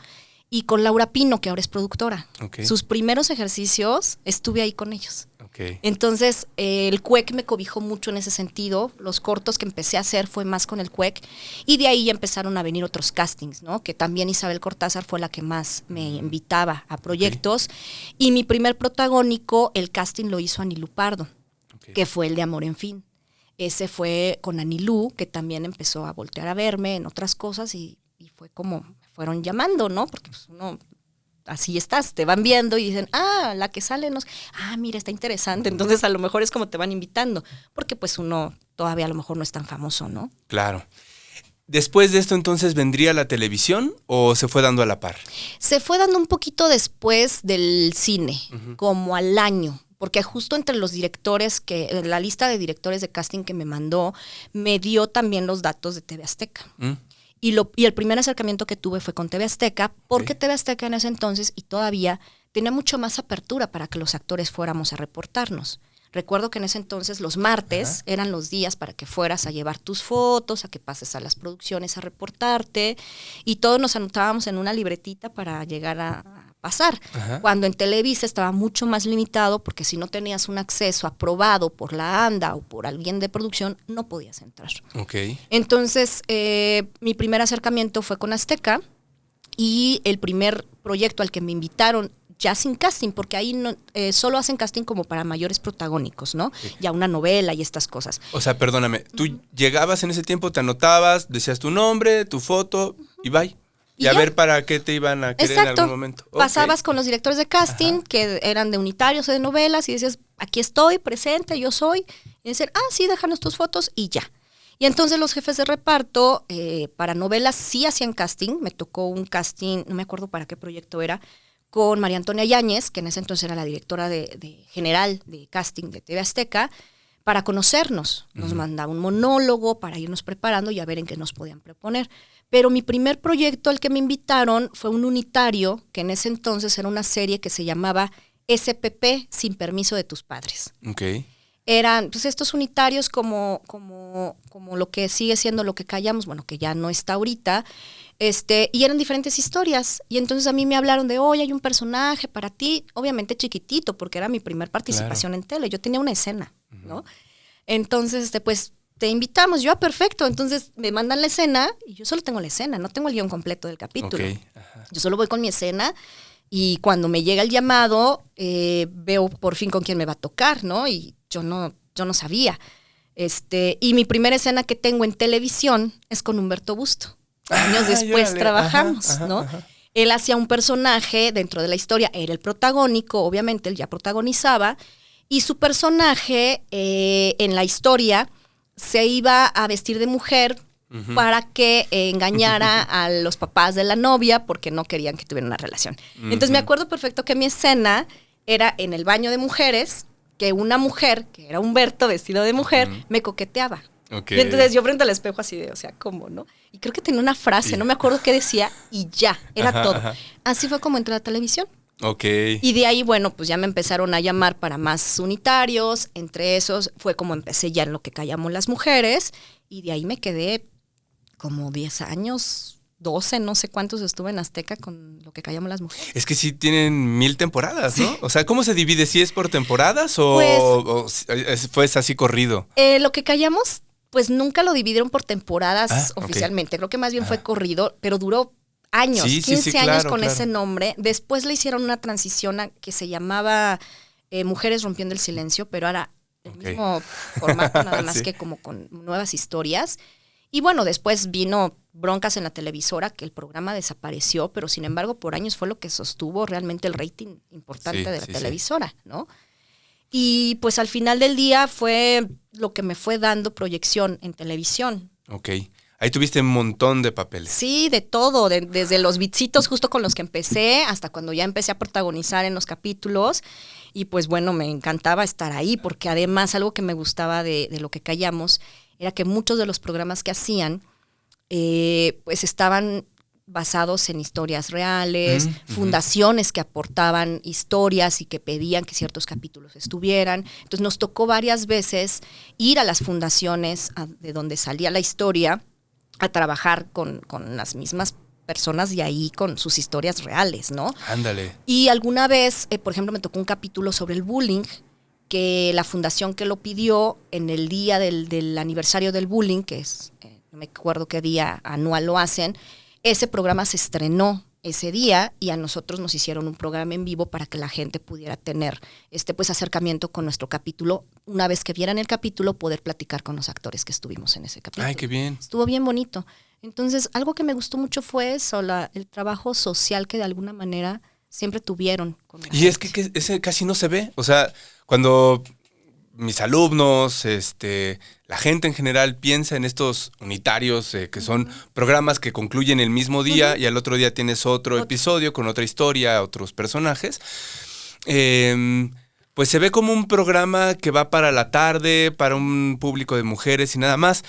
y con Laura Pino, que ahora es productora. Okay. Sus primeros ejercicios estuve ahí con ellos. Okay. Entonces, el CUEC me cobijó mucho en ese sentido. Los cortos que empecé a hacer fue más con el CUEC. Y de ahí ya empezaron a venir otros castings, ¿no? Que también Isabel Cortázar fue la que más me invitaba a proyectos. Okay. Y mi primer protagónico, el casting lo hizo Anilú Pardo, okay, que fue el de Amor en Fin. Ese fue con Anilú, que también empezó a voltear a verme en otras cosas y fue como me fueron llamando, ¿no? Porque pues uno... Así estás, te van viendo y dicen, la que sale, mira, está interesante. Entonces, a lo mejor es como te van invitando, porque pues uno todavía a lo mejor no es tan famoso, ¿no? Claro. ¿Después de esto entonces vendría la televisión o se fue dando a la par? Se fue dando un poquito después del cine, como al año. Porque justo entre los directores, la lista de directores de casting que me mandó, me dio también los datos de TV Azteca. Y el primer acercamiento que tuve fue con TV Azteca, porque TV Azteca en ese entonces, y todavía, tenía mucho más apertura para que los actores fuéramos a reportarnos. Recuerdo que en ese entonces los martes eran los días para que fueras a llevar tus fotos, a que pases a las producciones a reportarte, y todos nos anotábamos en una libretita para llegar a pasar. Cuando en Televisa estaba mucho más limitado, porque si no tenías un acceso aprobado por la ANDA o por alguien de producción, no podías entrar. Okay. Entonces, mi primer acercamiento fue con Azteca, y el primer proyecto al que me invitaron, ya sin casting, porque ahí no, solo hacen casting como para mayores protagónicos, ¿no? Sí. Ya una novela y estas cosas. O sea, perdóname, tú llegabas en ese tiempo, te anotabas, decías tu nombre, tu foto y bye. Y a ver para qué te iban a querer en algún momento. Pasabas con los directores de casting, que eran de unitarios o de novelas, y decías, aquí estoy, presente, yo soy. Y decían, sí, déjanos tus fotos y ya. Y entonces los jefes de reparto para novelas sí hacían casting. Me tocó un casting, no me acuerdo para qué proyecto era, con María Antonia Yáñez, que en ese entonces era la directora de general de casting de TV Azteca, para conocernos. Nos mandaba un monólogo para irnos preparando y a ver en qué nos podían proponer. Pero mi primer proyecto al que me invitaron fue un unitario, que en ese entonces era una serie que se llamaba SPP, Sin Permiso de Tus Padres. Okay. Eran pues estos unitarios como lo que sigue siendo Lo que callamos, bueno, que ya no está ahorita, y eran diferentes historias. Y entonces a mí me hablaron de, oye, hay un personaje para ti, obviamente chiquitito, porque era mi primer participación en tele. Yo tenía una escena, ¿no? Entonces, pues, te invitamos. Yo, perfecto. Entonces me mandan la escena y yo solo tengo la escena, no tengo el guión completo del capítulo. Okay. Yo solo voy con mi escena y cuando me llega el llamado, veo por fin con quién me va a tocar, ¿no? Y yo no sabía. Y mi primera escena que tengo en televisión es con Humberto Busto. Años después trabajamos, ¿no? Él hacía un personaje dentro de la historia, era el protagónico, obviamente él ya protagonizaba, y su personaje en la historia se iba a vestir de mujer para que engañara a los papás de la novia porque no querían que tuviera una relación. Entonces me acuerdo perfecto que mi escena era en el baño de mujeres, que una mujer, que era Humberto vestido de mujer, me coqueteaba. Okay. Y entonces yo frente al espejo así de, o sea, ¿cómo, no? Y creo que tenía una frase, no me acuerdo qué decía, y ya, era todo. Así fue como entré a la televisión. Okay. Y de ahí, bueno, pues ya me empezaron a llamar para más unitarios. Entre esos fue como empecé ya en Lo que callamos las mujeres. Y de ahí me quedé como 10 años, 12, no sé cuántos estuve en Azteca con Lo que callamos las mujeres. Es que sí tienen 1000 temporadas, ¿no? Sí. O sea, ¿cómo se divide? ¿Si es por temporadas o fue así corrido? Lo que callamos, pues nunca lo dividieron por temporadas oficialmente. Okay. Creo que más bien fue corrido, pero duró años, 15 años con ese nombre. Después le hicieron una transición que se llamaba Mujeres Rompiendo el Silencio, pero era el mismo formato, nada más que como con nuevas historias. Y bueno, después vino broncas en la televisora, que el programa desapareció, pero sin embargo por años fue lo que sostuvo realmente el rating importante de la televisora, ¿no? Y pues al final del día fue lo que me fue dando proyección en televisión. Ok. Ahí tuviste un montón de papeles. Sí, de todo, desde los bitsitos justo con los que empecé hasta cuando ya empecé a protagonizar en los capítulos. Y pues bueno, me encantaba estar ahí porque además algo que me gustaba de Lo que callamos era que muchos de los programas que hacían pues estaban basados en historias reales, fundaciones que aportaban historias y que pedían que ciertos capítulos estuvieran. Entonces nos tocó varias veces ir a las fundaciones de donde salía la historia a trabajar con las mismas personas de ahí con sus historias reales, ¿no? Ándale. Y alguna vez, por ejemplo, me tocó un capítulo sobre el bullying, que la fundación que lo pidió en el día del aniversario del bullying, que es, no me acuerdo qué día anual lo hacen, ese programa se estrenó ese día y a nosotros nos hicieron un programa en vivo para que la gente pudiera tener pues acercamiento con nuestro capítulo. Una vez que vieran el capítulo, poder platicar con los actores que estuvimos en ese capítulo. Ay, qué bien. Estuvo bien bonito. Entonces, algo que me gustó mucho fue eso, el trabajo social que de alguna manera siempre tuvieron. Y es que ese casi no se ve. O sea, cuando mis alumnos, la gente en general piensa en estos unitarios, que son programas que concluyen el mismo día y al otro día tienes otro episodio con otra historia, otros personajes. Pues se ve como un programa que va para la tarde, para un público de mujeres y nada más,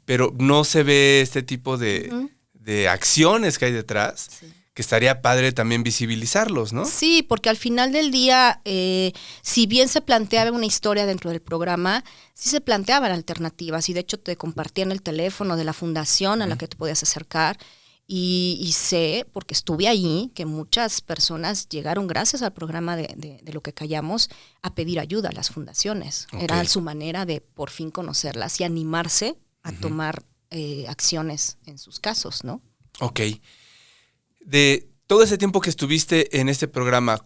pero no se ve este tipo de acciones que hay detrás. Sí. Que estaría padre también visibilizarlos, ¿no? Sí, porque al final del día, si bien se planteaba una historia dentro del programa, sí se planteaban alternativas y de hecho te compartían el teléfono de la fundación a la que te podías acercar y sé, porque estuve ahí, que muchas personas llegaron gracias al programa de Lo que Callamos a pedir ayuda a las fundaciones. Okay. Era su manera de por fin conocerlas y animarse a tomar acciones en sus casos, ¿no? Ok. De todo ese tiempo que estuviste en este programa,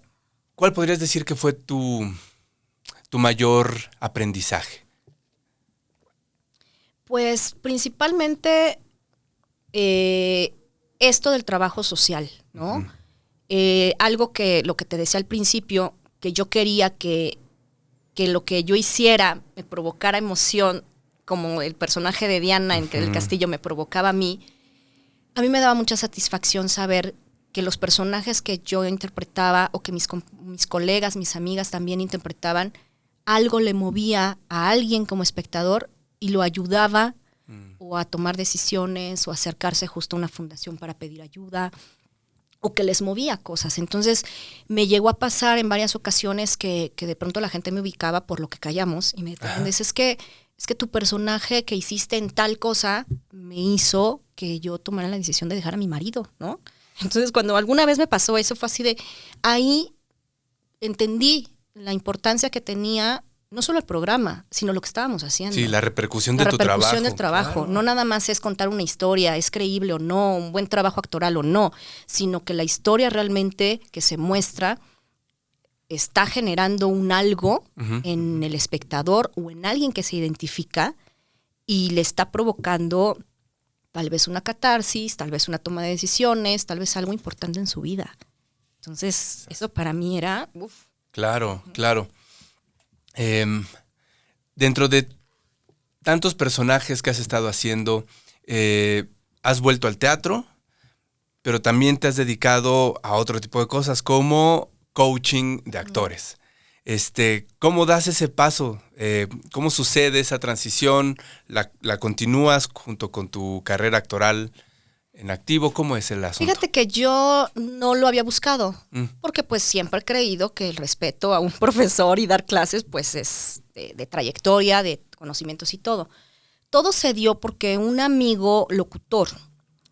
¿cuál podrías decir que fue tu mayor aprendizaje? Pues principalmente esto del trabajo social, ¿no? Algo que, lo que te decía al principio, que yo quería que lo que yo hiciera me provocara emoción, como el personaje de Diana en el castillo me provocaba a mí me daba mucha satisfacción saber que los personajes que yo interpretaba o que mis colegas, mis amigas también interpretaban, algo le movía a alguien como espectador y lo ayudaba o a tomar decisiones o acercarse justo a una fundación para pedir ayuda o que les movía cosas. Entonces me llegó a pasar en varias ocasiones que de pronto la gente me ubicaba por Lo que Callamos y me decían, es que tu personaje que hiciste en tal cosa me hizo que yo tomara la decisión de dejar a mi marido, ¿no? Entonces, cuando alguna vez me pasó eso, fue así de, ahí entendí la importancia que tenía no solo el programa, sino lo que estábamos haciendo. Sí, la repercusión de tu trabajo. La repercusión del trabajo. Claro. No nada más es contar una historia, es creíble o no, un buen trabajo actoral o no, sino que la historia realmente que se muestra está generando un algo en el espectador o en alguien que se identifica y le está provocando tal vez una catarsis, tal vez una toma de decisiones, tal vez algo importante en su vida. Entonces, eso para mí era... Claro, claro. Dentro de tantos personajes que has estado haciendo, has vuelto al teatro, pero también te has dedicado a otro tipo de cosas como coaching de actores. ¿Cómo das ese paso? ¿Cómo sucede esa transición? ¿La continúas junto con tu carrera actoral en activo? ¿Cómo es el asunto? Fíjate que yo no lo había buscado, porque pues siempre he creído que el respeto a un profesor y dar clases pues es de trayectoria, de conocimientos y todo. Todo se dio porque un amigo locutor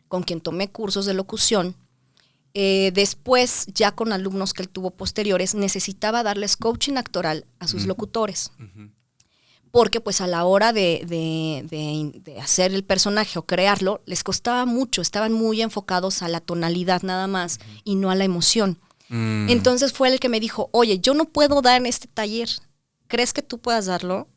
con quien tomé cursos de locución, después, ya con alumnos que él tuvo posteriores, necesitaba darles coaching actoral a sus locutores. Porque pues a la hora de hacer el personaje o crearlo, les costaba mucho, estaban muy enfocados a la tonalidad nada más y no a la emoción. Entonces fue el que me dijo, oye, yo no puedo dar en este taller, ¿crees que tú puedas darlo?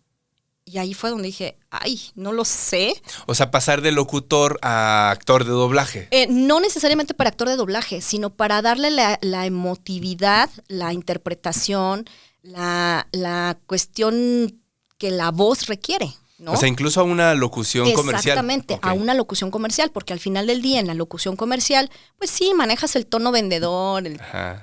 Y ahí fue donde dije, ay, no lo sé. O sea, pasar de locutor a actor de doblaje. No necesariamente para actor de doblaje, sino para darle la emotividad, la interpretación, la cuestión que la voz requiere, ¿no? O sea, incluso a una locución comercial. Exactamente, okay. A una locución comercial, porque al final del día en la locución comercial, pues sí, manejas el tono vendedor,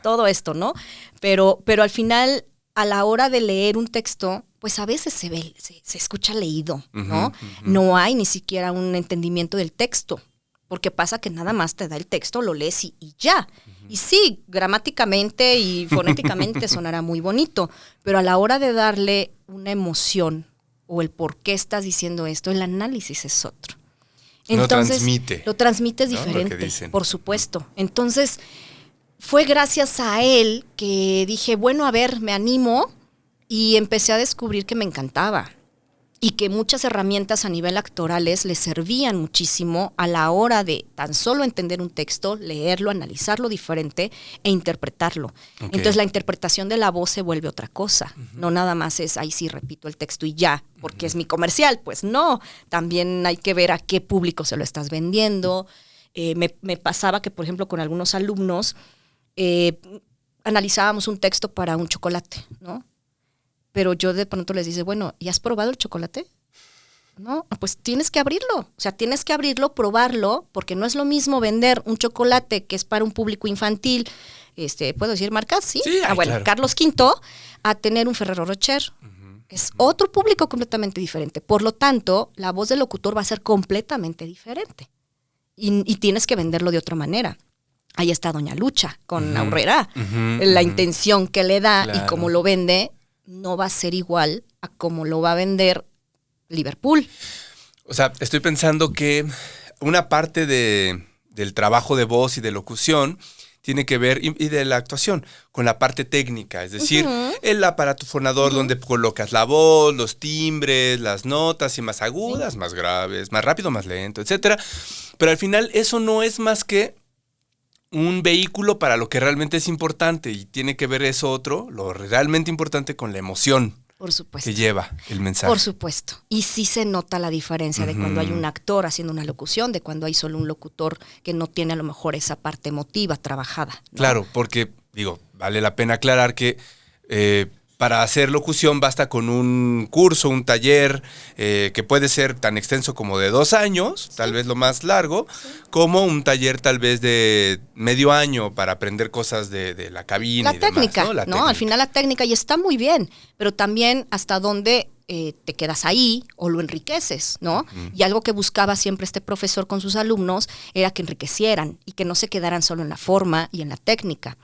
todo esto, ¿no? Pero al final, a la hora de leer un texto, pues a veces se escucha leído, ¿no? No hay ni siquiera un entendimiento del texto, porque pasa que nada más te da el texto, lo lees y ya. Y sí, gramáticamente y fonéticamente sonará muy bonito, pero a la hora de darle una emoción o el por qué estás diciendo esto, el análisis es otro. Entonces, lo transmites diferente, por supuesto. Entonces, fue gracias a él que dije, bueno, a ver, me animo, y empecé a descubrir que me encantaba. Y que muchas herramientas a nivel actorales le servían muchísimo a la hora de tan solo entender un texto, leerlo, analizarlo diferente e interpretarlo. Okay. Entonces la interpretación de la voz se vuelve otra cosa. No nada más es, ahí sí repito el texto y ya, porque es mi comercial. Pues no, también hay que ver a qué público se lo estás vendiendo. Me pasaba que, por ejemplo, con algunos alumnos analizábamos un texto para un chocolate, ¿no? Pero yo de pronto les dice, bueno, ¿y has probado el chocolate? No, pues tienes que abrirlo. O sea, tienes que abrirlo, probarlo, porque no es lo mismo vender un chocolate que es para un público infantil, ¿puedo decir marcas? Sí. Bueno, claro. Carlos V, a tener un Ferrero Rocher. Es otro público completamente diferente. Por lo tanto, la voz del locutor va a ser completamente diferente. Y tienes que venderlo de otra manera. Ahí está Doña Lucha con Aurrera. La intención que le da y cómo lo vende no va a ser igual a como lo va a vender Liverpool. O sea, estoy pensando que una parte del trabajo de voz y de locución tiene que ver, y de la actuación, con la parte técnica. Es decir, el aparato fonador donde colocas la voz, los timbres, las notas, y más agudas, más graves, más rápido, más lento, etcétera. Pero al final eso no es más que un vehículo para lo que realmente es importante, y tiene que ver eso otro, lo realmente importante, con la emoción. Por supuesto. Que lleva el mensaje. Por supuesto. Y sí se nota la diferencia de cuando hay un actor haciendo una locución, de cuando hay solo un locutor que no tiene a lo mejor esa parte emotiva trabajada, ¿no? Claro, porque, vale la pena aclarar que para hacer locución basta con un curso, un taller que puede ser tan extenso como de 2 años, tal vez lo más largo, como un taller tal vez de medio año para aprender cosas de la cabina y técnica, demás, ¿no? La técnica. Al final la técnica, y está muy bien, pero también hasta dónde te quedas ahí o lo enriqueces, ¿no? Y algo que buscaba siempre este profesor con sus alumnos era que enriquecieran y que no se quedaran solo en la forma y en la técnica,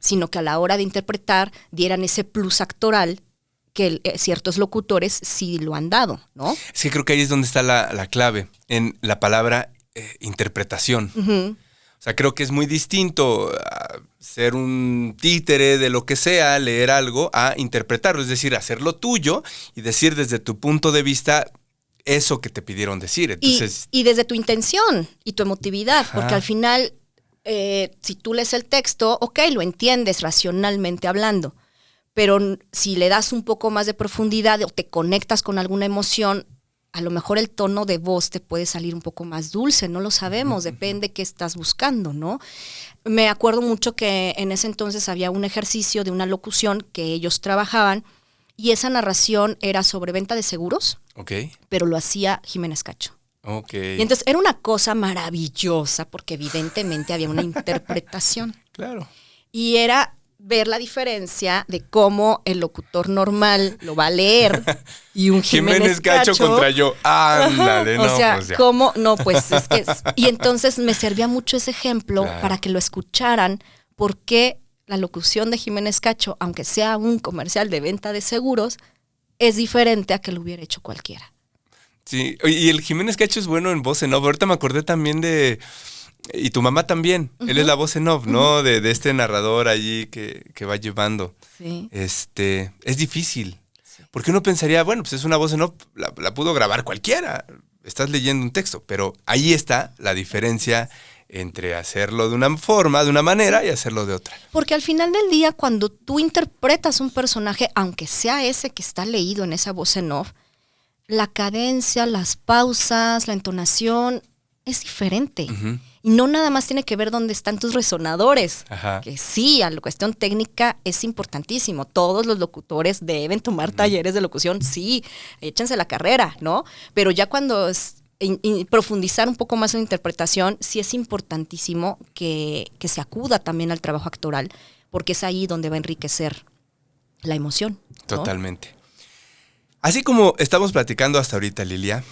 sino que a la hora de interpretar dieran ese plus actoral que ciertos locutores sí lo han dado, ¿no? Es que creo que ahí es donde está la clave, en la palabra interpretación. O sea, creo que es muy distinto ser un títere de lo que sea, leer algo, a interpretarlo, es decir, hacerlo tuyo y decir desde tu punto de vista eso que te pidieron decir. Entonces, y desde tu intención y tu emotividad, porque al final, si tú lees el texto, ok, lo entiendes racionalmente hablando, pero si le das un poco más de profundidad o te conectas con alguna emoción, a lo mejor el tono de voz te puede salir un poco más dulce, no lo sabemos, depende qué estás buscando, ¿no? Me acuerdo mucho que en ese entonces había un ejercicio de una locución que ellos trabajaban, y esa narración era sobre venta de seguros, pero lo hacía Jiménez Cacho. Y entonces era una cosa maravillosa, porque evidentemente había una interpretación. Claro. Y era ver la diferencia de cómo el locutor normal lo va a leer y un Jiménez Cacho contra yo. Ándale, o sea, pues cómo, no, pues es que... Y entonces me servía mucho ese ejemplo para que lo escucharan, porque la locución de Jiménez Cacho, aunque sea un comercial de venta de seguros, es diferente a que lo hubiera hecho cualquiera. Sí, y el Jiménez Cacho es bueno en voz en off. Ahorita me acordé también de... Y tu mamá también. Él es la voz en off, ¿no? De este narrador allí que va llevando. Sí. Es difícil. Sí. Porque uno pensaría, bueno, pues es una voz en off, la pudo grabar cualquiera. Estás leyendo un texto. Pero ahí está la diferencia entre hacerlo de una forma, de una manera, y hacerlo de otra. Porque al final del día, cuando tú interpretas un personaje, aunque sea ese que está leído en esa voz en off, la cadencia, las pausas, la entonación es diferente. Y no nada más tiene que ver dónde están tus resonadores. Que sí, a la cuestión técnica es importantísimo. Todos los locutores deben tomar talleres de locución. Sí, échense la carrera, ¿no? Pero ya cuando profundizar un poco más en la interpretación, sí es importantísimo que se acuda también al trabajo actoral, porque es ahí donde va a enriquecer la emoción, ¿no? Totalmente. Así como estamos platicando hasta ahorita, Lilia,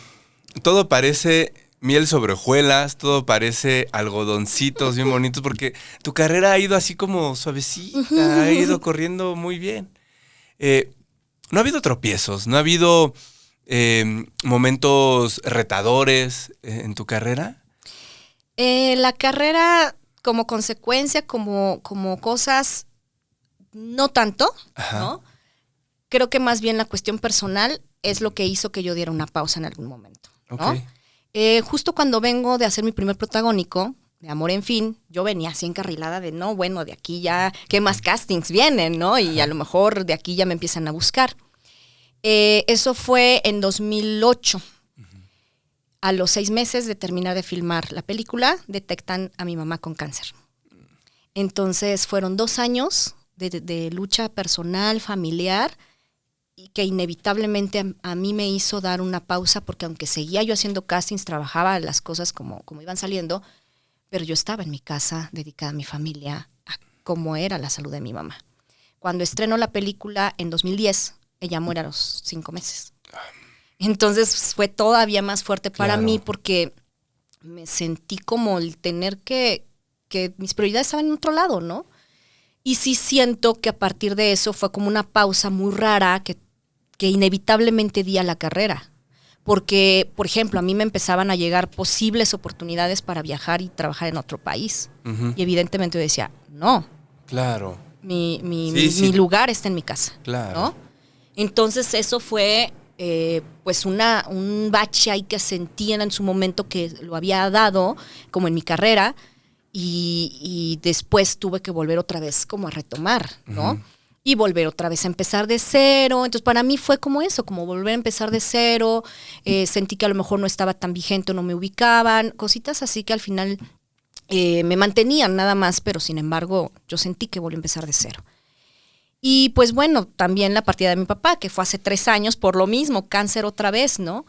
todo parece miel sobre hojuelas, todo parece algodoncitos bien bonitos, porque tu carrera ha ido así como suavecita, ha ido corriendo muy bien. No ha habido tropiezos, no ha habido momentos retadores en tu carrera? La carrera, como consecuencia, como cosas, no tanto, ¿no? Creo que más bien la cuestión personal es lo que hizo que yo diera una pausa en algún momento, ¿no? Okay. Justo cuando vengo de hacer mi primer protagónico, de Amor en Fin, yo venía así encarrilada de, no, bueno, de aquí ya, ¿qué más castings vienen, no? Y a lo mejor de aquí ya me empiezan a buscar. Eso fue en 2008. A los 6 meses de terminar de filmar la película, detectan a mi mamá con cáncer. Entonces fueron 2 años de lucha personal, familiar, y que inevitablemente a mí me hizo dar una pausa, porque aunque seguía yo haciendo castings, trabajaba las cosas como iban saliendo, pero yo estaba en mi casa dedicada a mi familia, a cómo era la salud de mi mamá. Cuando estrenó la película en 2010, ella muere a los 5 meses. Entonces fue todavía más fuerte para mí, porque me sentí como el tener que mis prioridades estaban en otro lado, ¿no? Y sí siento que a partir de eso fue como una pausa muy rara que inevitablemente di a la carrera. Porque, por ejemplo, a mí me empezaban a llegar posibles oportunidades para viajar y trabajar en otro país. Y evidentemente yo decía, no. Claro. Mi lugar está en mi casa. Claro. ¿No? Entonces eso fue pues un bache ahí que sentí en su momento, que lo había dado como en mi carrera, y después tuve que volver otra vez como a retomar, ¿no? Y volver otra vez a empezar de cero. Entonces para mí fue como eso, como volver a empezar de cero. Sentí que a lo mejor no estaba tan vigente, no me ubicaban, cositas así que al final me mantenían nada más, pero sin embargo yo sentí que volví a empezar de cero. Y pues bueno, también la partida de mi papá, que fue hace 3 años, por lo mismo, cáncer otra vez, ¿no?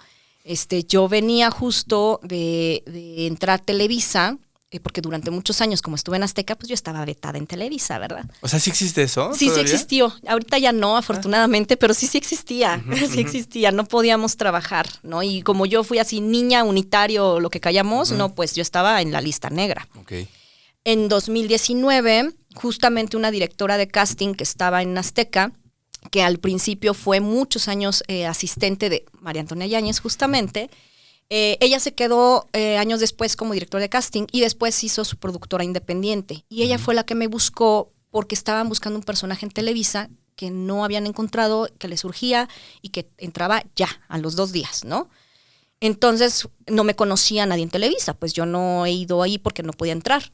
Yo venía justo de entrar a Televisa, porque durante muchos años, como estuve en Azteca, pues yo estaba vetada en Televisa, ¿verdad? O sea, ¿sí existe eso? Sí, ¿todavía? Sí existió. Ahorita ya no, afortunadamente, pero sí existía. Sí existía. No podíamos trabajar, ¿no? Y como yo fui así niña, unitario, lo que callamos, no, pues yo estaba en la lista negra. Okay. En 2019, justamente una directora de casting que estaba en Azteca, que al principio fue muchos años asistente de María Antonia Yáñez, justamente, ella se quedó años después como directora de casting y después hizo su productora independiente. Y ella fue la que me buscó porque estaban buscando un personaje en Televisa que no habían encontrado, que le surgía y que entraba ya, a los 2 días, ¿no? Entonces no me conocía nadie en Televisa, pues yo no he ido ahí porque no podía entrar.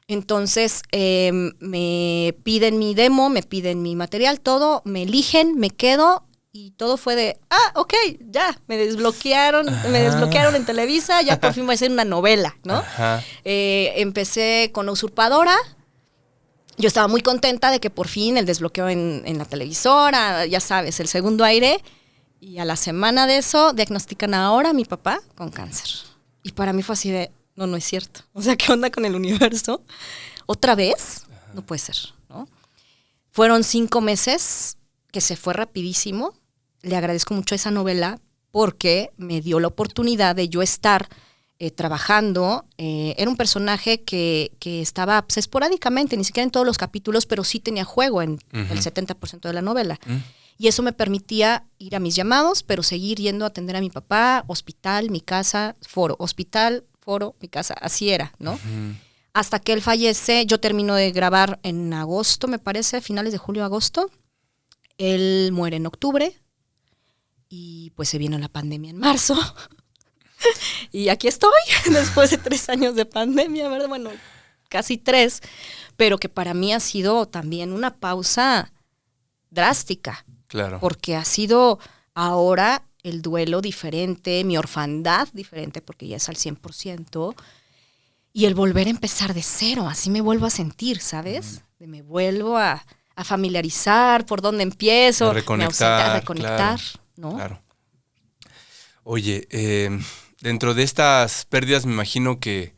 Entonces me piden mi demo, me piden mi material, todo, me eligen, me quedo. Y todo fue de, ok, ya, me desbloquearon en Televisa, ya por fin voy a hacer una novela, ¿no? Empecé con Usurpadora, yo estaba muy contenta de que por fin el desbloqueo en la televisora, ya sabes, el segundo aire, y a la semana de eso diagnostican ahora a mi papá con cáncer. Y para mí fue así de, no es cierto, o sea, ¿qué onda con el universo? ¿Otra vez? No puede ser, ¿no? Fueron 5 meses que se fue rapidísimo. Le agradezco mucho esa novela porque me dio la oportunidad de yo estar trabajando. Era un personaje que estaba pues, esporádicamente, ni siquiera en todos los capítulos, pero sí tenía juego en el 70% de la novela. Y eso me permitía ir a mis llamados, pero seguir yendo a atender a mi papá, hospital, mi casa, foro, hospital, foro, mi casa, así era, ¿no? Hasta que él fallece, yo termino de grabar en agosto, me parece, finales de julio, agosto. Él muere en octubre. Y pues se vino la pandemia en marzo. Y aquí estoy, después de 3 años de pandemia, ¿verdad? Bueno, casi 3, pero que para mí ha sido también una pausa drástica. Claro. Porque ha sido ahora el duelo diferente, mi orfandad diferente, porque ya es al 100%, y el volver a empezar de cero, así me vuelvo a sentir, ¿sabes? Me vuelvo a familiarizar, por dónde empiezo, a reconectar, claro. ¿No? Claro. Oye, dentro de estas pérdidas me imagino que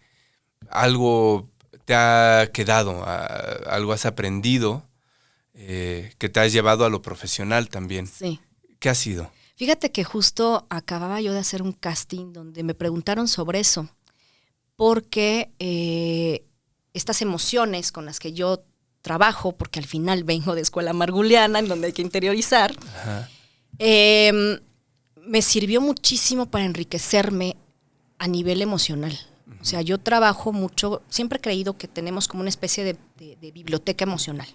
algo te ha quedado, algo has aprendido, que te has llevado a lo profesional también. Sí. ¿Qué ha sido? Fíjate que justo acababa yo de hacer un casting donde me preguntaron sobre eso, porque estas emociones con las que yo trabajo, porque al final vengo de escuela marguliana, en donde hay que interiorizar, me sirvió muchísimo para enriquecerme a nivel emocional. O sea, yo trabajo mucho, siempre he creído que tenemos como una especie de biblioteca emocional.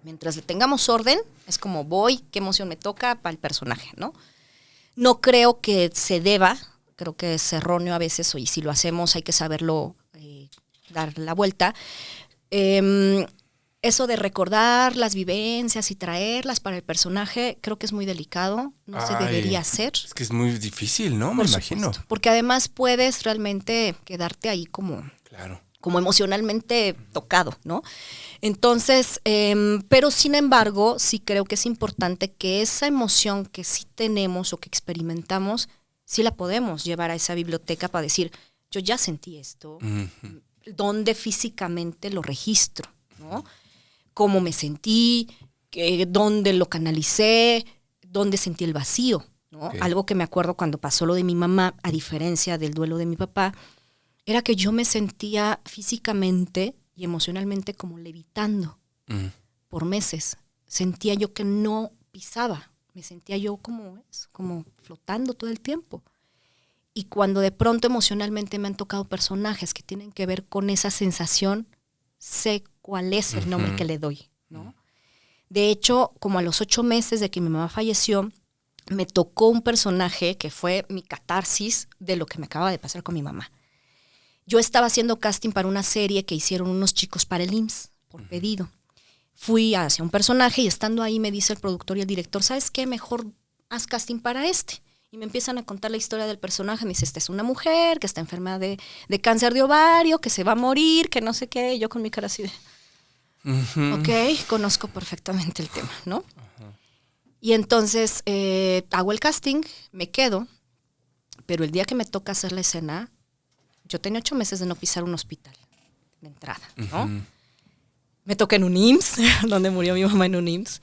Mientras le tengamos orden, es como voy, qué emoción me toca para el personaje, ¿no? No creo que se deba, creo que es erróneo a veces, y si lo hacemos hay que saberlo dar la vuelta. Eso de recordar las vivencias y traerlas para el personaje, creo que es muy delicado, no se debería hacer. Es que es muy difícil, ¿no? Me imagino. Porque además puedes realmente quedarte ahí como emocionalmente tocado, ¿no? Entonces, pero sin embargo, sí creo que es importante que esa emoción que sí tenemos o que experimentamos, sí la podemos llevar a esa biblioteca para decir, yo ya sentí esto, ¿dónde físicamente lo registro? ¿No? ¿Cómo me sentí? ¿Dónde lo canalicé? ¿Dónde sentí el vacío? ¿No? Okay. Algo que me acuerdo cuando pasó lo de mi mamá, a diferencia del duelo de mi papá, era que yo me sentía físicamente y emocionalmente como levitando por meses. Sentía yo que no pisaba, me sentía yo como flotando todo el tiempo. Y cuando de pronto emocionalmente me han tocado personajes que tienen que ver con esa sensación, sé cuál es el nombre que le doy, ¿no? De hecho, como a los 8 meses de que mi mamá falleció, me tocó un personaje que fue mi catarsis de lo que me acaba de pasar con mi mamá. Yo estaba haciendo casting para una serie que hicieron unos chicos para el IMSS, por pedido. Fui hacia un personaje y estando ahí me dice el productor y el director, ¿sabes qué? Mejor haz casting para este. Y me empiezan a contar la historia del personaje. Me dice, esta es una mujer que está enferma de cáncer de ovario, que se va a morir, que no sé qué. Y yo con mi cara así de, ok, conozco perfectamente el tema, ¿no? Y entonces hago el casting, me quedo, pero el día que me toca hacer la escena, yo tenía 8 meses de no pisar un hospital de entrada, ¿no? Me toca en un IMSS, donde murió mi mamá en un IMSS.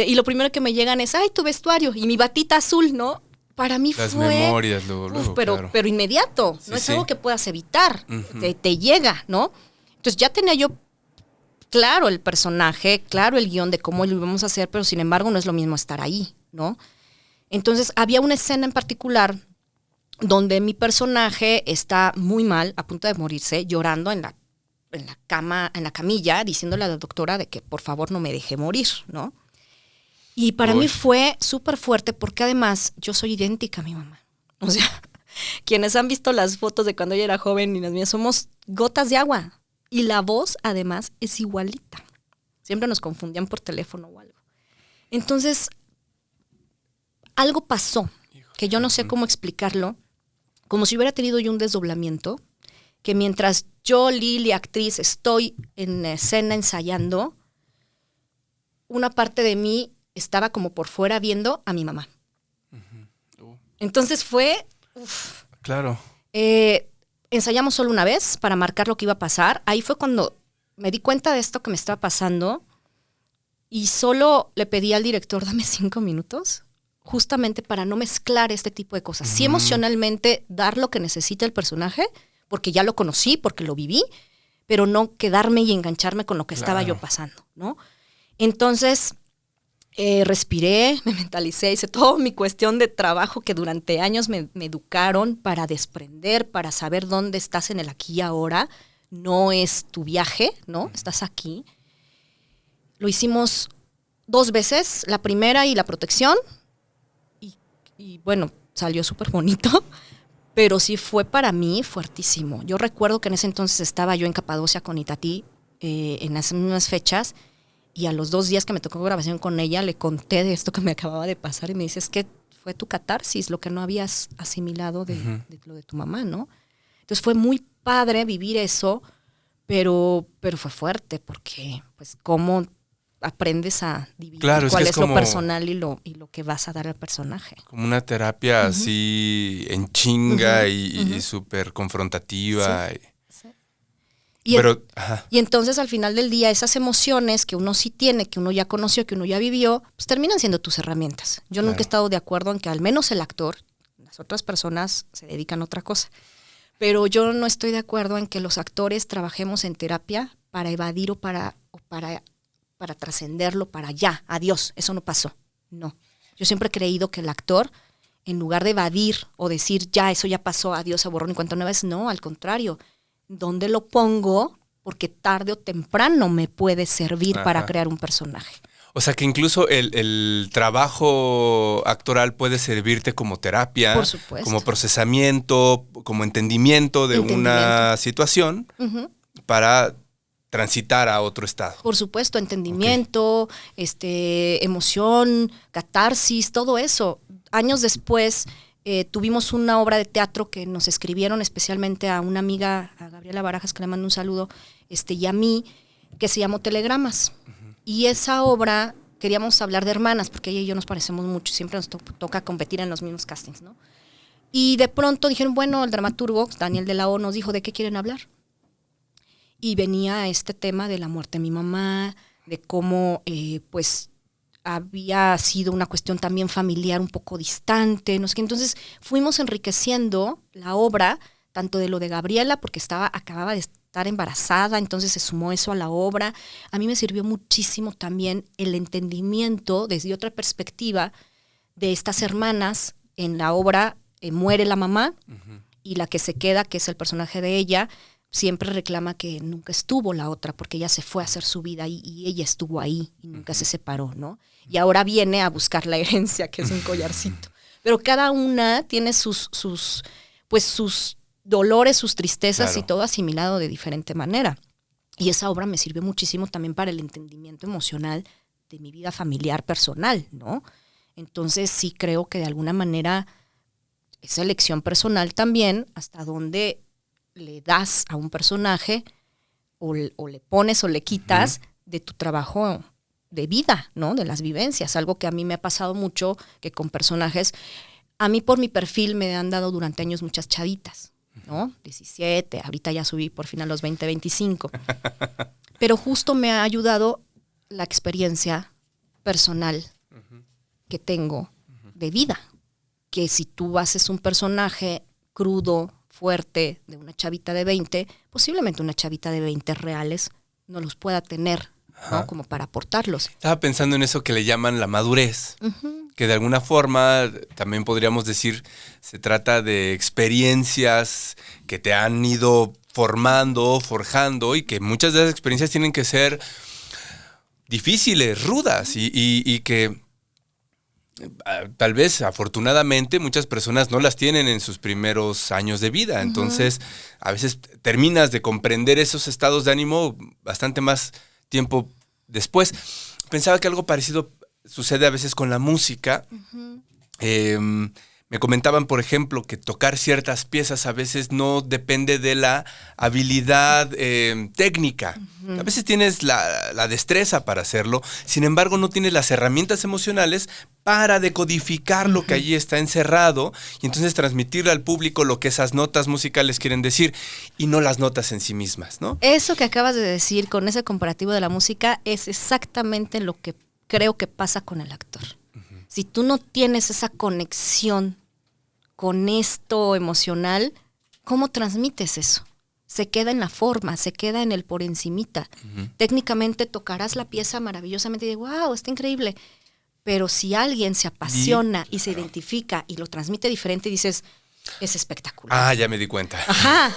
Y lo primero que me llegan es, ay, tu vestuario y mi batita azul, ¿no? Para mí las fue... memorias, luego, pero inmediato, sí, no es algo que puedas evitar, te llega, ¿no? Entonces ya tenía yo claro el personaje, claro el guión de cómo lo íbamos a hacer, pero sin embargo no es lo mismo estar ahí, ¿no? Entonces había una escena en particular donde mi personaje está muy mal, a punto de morirse, llorando en la cama, en la camilla, diciéndole a la doctora de que por favor no me deje morir, ¿no? Y para mí fue súper fuerte porque además yo soy idéntica a mi mamá. O sea, quienes han visto las fotos de cuando ella era joven y las mías somos gotas de agua. Y la voz además es igualita. Siempre nos confundían por teléfono o algo. Entonces, algo pasó que yo no sé cómo explicarlo, como si hubiera tenido yo un desdoblamiento, que mientras yo, Lili, actriz, estoy en escena ensayando, una parte de mí estaba como por fuera viendo a mi mamá. Entonces fue... Claro. Ensayamos solo una vez para marcar lo que iba a pasar. Ahí fue cuando me di cuenta de esto que me estaba pasando y solo le pedí al director, dame 5 minutos, justamente para no mezclar este tipo de cosas. Sí, emocionalmente dar lo que necesita el personaje, porque ya lo conocí, porque lo viví, pero no quedarme y engancharme con lo que estaba yo pasando, ¿no? Entonces, respiré, me mentalicé, hice toda mi cuestión de trabajo que durante años me educaron para desprender, para saber dónde estás en el aquí y ahora. No es tu viaje, ¿no? Estás aquí. Lo hicimos 2 veces, la primera y la protección, y bueno, salió súper bonito, pero sí fue para mí fuertísimo. Yo recuerdo que en ese entonces estaba yo en Capadocia con Itatí, en las mismas fechas, y a los 2 días que me tocó grabación con ella, le conté de esto que me acababa de pasar, y me dice, es que fue tu catarsis, lo que no habías asimilado de lo de tu mamá, ¿no? Entonces fue muy padre vivir eso, pero fue fuerte, porque pues cómo aprendes a dividir cuál es lo personal y lo que vas a dar al personaje. Como una terapia así en chinga y súper confrontativa. Sí. Y entonces al final del día esas emociones que uno sí tiene, que uno ya conoció, que uno ya vivió, pues terminan siendo tus herramientas. Yo nunca he estado de acuerdo en que al menos el actor, las otras personas se dedican a otra cosa, pero yo no estoy de acuerdo en que los actores trabajemos en terapia para evadir o para trascenderlo, para ya, adiós, eso no pasó. No. Yo siempre he creído que el actor en lugar de evadir o decir, ya, eso ya pasó, adiós, a borrón y cuenta nueva, no, al contrario. ¿Dónde lo pongo? Porque tarde o temprano me puede servir para crear un personaje. O sea que incluso el trabajo actoral puede servirte como terapia, por supuesto, como procesamiento, como entendimiento de una situación para transitar a otro estado. Por supuesto, entendimiento, emoción, catarsis, todo eso. Años después tuvimos una obra de teatro que nos escribieron especialmente a una amiga, a Gabriela Barajas, que le mando un saludo, y a mí, que se llamó Telegramas. Y esa obra queríamos hablar de hermanas, porque ella y yo nos parecemos mucho, siempre nos toca competir en los mismos castings, ¿no? Y de pronto dijeron, bueno, el dramaturgo, Daniel de la O, nos dijo, ¿de qué quieren hablar? Y venía este tema de la muerte de mi mamá, de cómo, pues, había sido una cuestión también familiar un poco distante, no sé qué. Entonces fuimos enriqueciendo la obra, tanto de lo de Gabriela, porque acababa de estar embarazada, entonces se sumó eso a la obra. A mí me sirvió muchísimo también el entendimiento desde otra perspectiva de estas hermanas. En la obra muere la mamá y la que se queda, que es el personaje de ella, siempre reclama que nunca estuvo la otra porque ella se fue a hacer su vida y ella estuvo ahí y nunca se separó, ¿no? Y ahora viene a buscar la herencia, que es un collarcito. Pero cada una tiene sus dolores, sus tristezas, claro, y todo asimilado de diferente manera. Y esa obra me sirvió muchísimo también para el entendimiento emocional de mi vida familiar personal, ¿no? Entonces sí creo que de alguna manera esa elección personal también, hasta donde le das a un personaje o le pones o le quitas de tu trabajo de vida, ¿no? De las vivencias. Algo que a mí me ha pasado mucho, que con personajes, a mí por mi perfil me han dado durante años muchas chavitas, ¿no? 17, ahorita ya subí por fin a los 20, 25. Pero justo me ha ayudado la experiencia personal que tengo de vida. Que si tú haces un personaje crudo, fuerte, de una chavita de 20, posiblemente una chavita de 20 reales no los pueda tener, ¿no? Como para aportarlos. Estaba pensando en eso que le llaman la madurez, que de alguna forma también podríamos decir se trata de experiencias que te han ido formando, forjando, y que muchas de esas experiencias tienen que ser difíciles, rudas, y que tal vez, afortunadamente, muchas personas no las tienen en sus primeros años de vida. Entonces, a veces terminas de comprender esos estados de ánimo bastante más tiempo después. Pensaba que algo parecido sucede a veces con la música. Me comentaban, por ejemplo, que tocar ciertas piezas a veces no depende de la habilidad técnica. A veces tienes la destreza para hacerlo, sin embargo no tienes las herramientas emocionales para decodificar lo que allí está encerrado y entonces transmitirle al público lo que esas notas musicales quieren decir y no las notas en sí mismas, ¿no? Eso que acabas de decir con ese comparativo de la música es exactamente lo que creo que pasa con el actor. Si tú no tienes esa conexión con esto emocional, ¿cómo transmites eso? Se queda en la forma, se queda en el por encimita. Técnicamente tocarás la pieza maravillosamente y dices, wow, está increíble. Pero si alguien se apasiona y se identifica y lo transmite diferente, dices, es espectacular. Ah, ya me di cuenta. Ajá,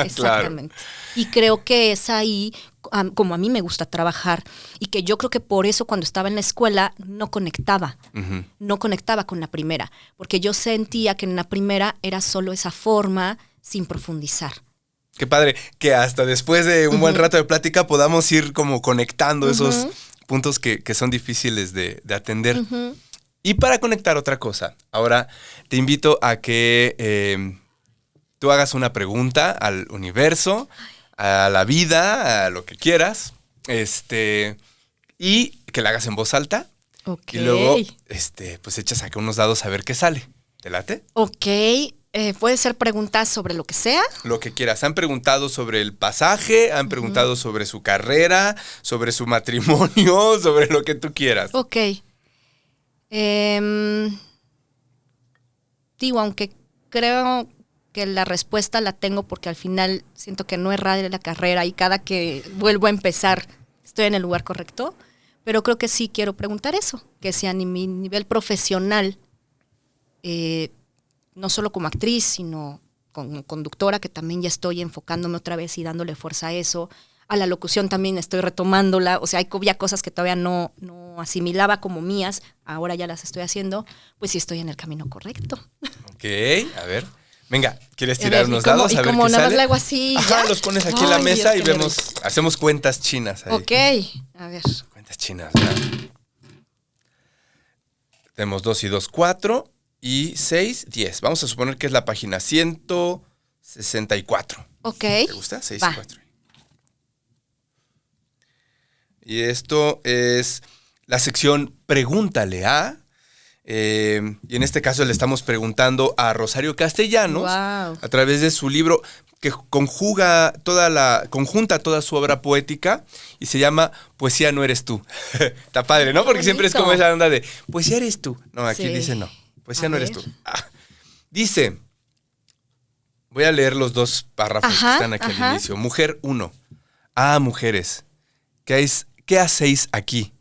exactamente. Claro. Y creo que es ahí, como a mí me gusta trabajar, y que yo creo que por eso cuando estaba en la escuela no conectaba con la primera, porque yo sentía que en la primera era solo esa forma sin profundizar. Qué padre, que hasta después de un buen rato de plática podamos ir como conectando esos puntos que son difíciles de atender. Y para conectar otra cosa, ahora te invito a que tú hagas una pregunta al universo, a la vida, a lo que quieras, y que la hagas en voz alta. Ok. Y luego, pues echas acá unos dados a ver qué sale. ¿Te late? Ok. ¿Puede ser preguntas sobre lo que sea? Lo que quieras. Han preguntado sobre el pasaje, han preguntado sobre su carrera, sobre su matrimonio, sobre lo que tú quieras. Ok. Digo, aunque creo que la respuesta la tengo porque al final siento que no erraré la carrera y cada que vuelvo a empezar estoy en el lugar correcto, pero creo que sí quiero preguntar eso, que si a mi nivel profesional no solo como actriz, sino como conductora, que también ya estoy enfocándome otra vez y dándole fuerza a eso. A la locución también estoy retomándola. O sea, hay ya cosas que todavía no asimilaba como mías, ahora ya las estoy haciendo, pues sí estoy en el camino correcto. Ok, a ver. Venga, ¿quieres tirar unos dados? A ver como qué nada sale. más le hago así. Ajá, ¿ya? los pones aquí en la mesa y vemos, hacemos cuentas chinas ahí. Ok, a ver. Cuentas chinas, ¿verdad? Tenemos 2 y 2, 4 y 6, 10. Vamos a suponer que es la página 164. Ok. ¿Te gusta? 6 y 4. Y esto es la sección Pregúntale a... y en este caso le estamos preguntando a Rosario Castellanos, wow, a través de su libro que conjunta toda su obra poética y se llama Poesía no eres tú. Está padre, ¿no? Porque bonito. siempre es como esa onda de poesía eres tú. No, aquí sí. dice no. Poesía a no ver. eres tú. Dice, voy a leer los 2 párrafos que están aquí al inicio. Mujer 1. Mujeres, ¿qué hacéis aquí?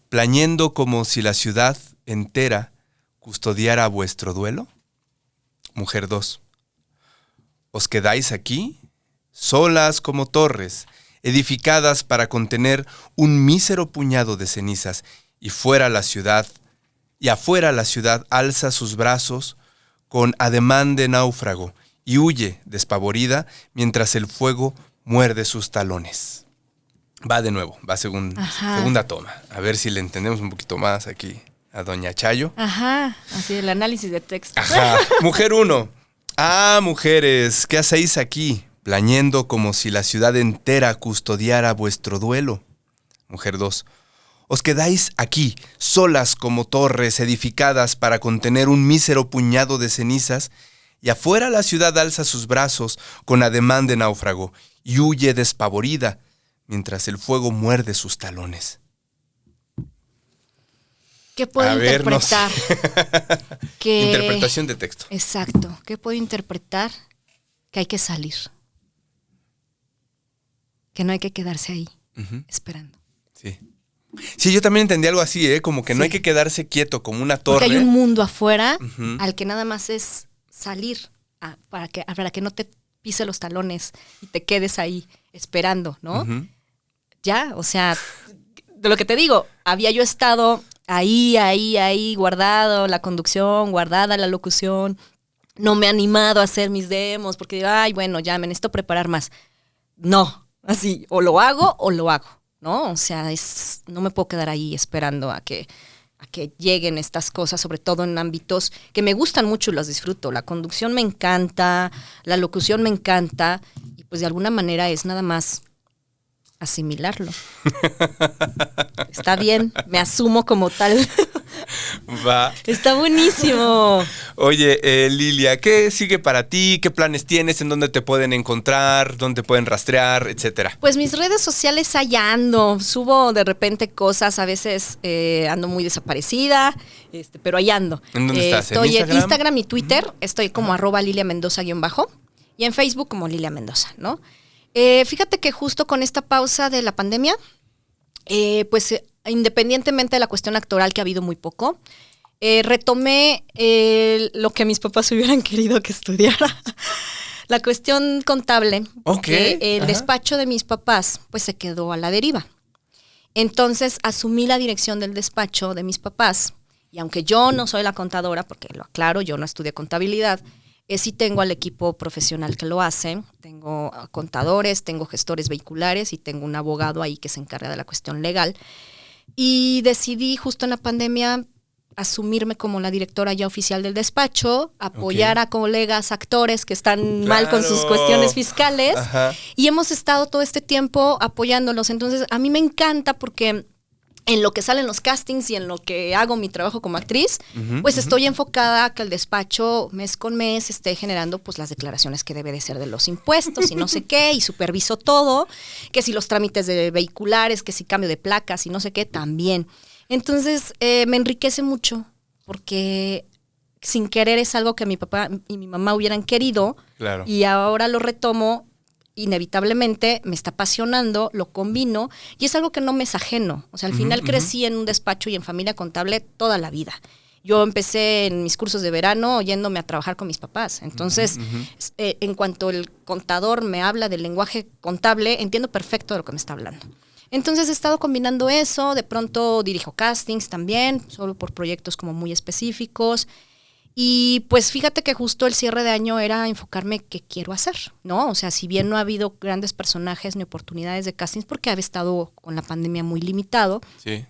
Plañendo como si la ciudad entera custodiara vuestro duelo. Mujer 2. ¿Os quedáis aquí, solas como torres, edificadas para contener un mísero puñado de cenizas, y afuera la ciudad alza sus brazos con ademán de náufrago y huye despavorida mientras el fuego muerde sus talones? Va de nuevo, va segunda toma. A ver si le entendemos un poquito más aquí a doña Chayo. Ajá, así el análisis de texto. Ajá. Mujer 1. Mujeres, ¿qué hacéis aquí? Plañendo como si la ciudad entera custodiara vuestro duelo. Mujer 2. Os quedáis aquí, solas como torres edificadas para contener un mísero puñado de cenizas, y afuera la ciudad alza sus brazos con ademán de náufrago y huye despavorida, mientras el fuego muerde sus talones. ¿Qué puedo interpretar? Interpretación de texto. Exacto. ¿Qué puedo interpretar? Que hay que salir. Que no hay que quedarse ahí, esperando. Sí. Sí, yo también entendí algo así, como que no hay que quedarse quieto como una torre. Porque hay un mundo afuera al que nada más es salir para que no te pise los talones y te quedes ahí esperando, ¿no? Ya, o sea, de lo que te digo, había yo estado ahí, guardado la conducción, guardada la locución, no me he animado a hacer mis demos porque digo, bueno, ya me necesito preparar más. No, así, o lo hago, ¿no? O sea, no me puedo quedar ahí esperando a que lleguen estas cosas, sobre todo en ámbitos que me gustan mucho y los disfruto. La conducción me encanta, la locución me encanta, y pues de alguna manera es nada más asimilarlo. Está bien, me asumo como tal. Va. Está buenísimo. Oye, Lilia, ¿qué sigue para ti? ¿Qué planes tienes? ¿En dónde te pueden encontrar? ¿Dónde te pueden rastrear? Etcétera. Pues mis redes sociales ahí ando. Subo de repente cosas, a veces ando muy desaparecida, pero ahí ando. ¿En dónde estás? Estoy ¿En en Instagram y Twitter. Estoy como @LiliaMendoza_ y en Facebook como Lilia Mendoza, ¿no? Fíjate que justo con esta pausa de la pandemia, independientemente de la cuestión actoral, que ha habido muy poco, retomé lo que mis papás hubieran querido que estudiara. La cuestión contable. Okay. El despacho de mis papás pues se quedó a la deriva. Entonces asumí la dirección del despacho de mis papás, y aunque yo no soy la contadora, porque lo aclaro, yo no estudié contabilidad, sí tengo al equipo profesional que lo hace. Tengo contadores, tengo gestores vehiculares y tengo un abogado ahí que se encarga de la cuestión legal. Y decidí justo en la pandemia asumirme como la directora ya oficial del despacho, apoyar a colegas actores que están mal con sus cuestiones fiscales. Ajá. Y hemos estado todo este tiempo apoyándolos. Entonces a mí me encanta porque en lo que salen los castings y en lo que hago mi trabajo como actriz, pues estoy enfocada a que el despacho mes con mes esté generando pues las declaraciones que debe de ser de los impuestos y no sé qué, y superviso todo, que si los trámites de vehiculares, que si cambio de placas y no sé qué, también. Entonces me enriquece mucho porque sin querer es algo que mi papá y mi mamá hubieran querido, claro, y ahora lo retomo. Inevitablemente me está apasionando, lo combino y es algo que no me es ajeno. O sea, al final crecí en un despacho y en familia contable toda la vida. Yo empecé en mis cursos de verano yéndome a trabajar con mis papás. Entonces, en cuanto el contador me habla del lenguaje contable, entiendo perfecto de lo que me está hablando. Entonces he estado combinando eso, de pronto dirijo castings también, solo por proyectos como muy específicos. Y pues fíjate que justo el cierre de año era enfocarme qué quiero hacer, ¿no? O sea, si bien no ha habido grandes personajes ni oportunidades de castings porque había estado con la pandemia muy limitado, sí,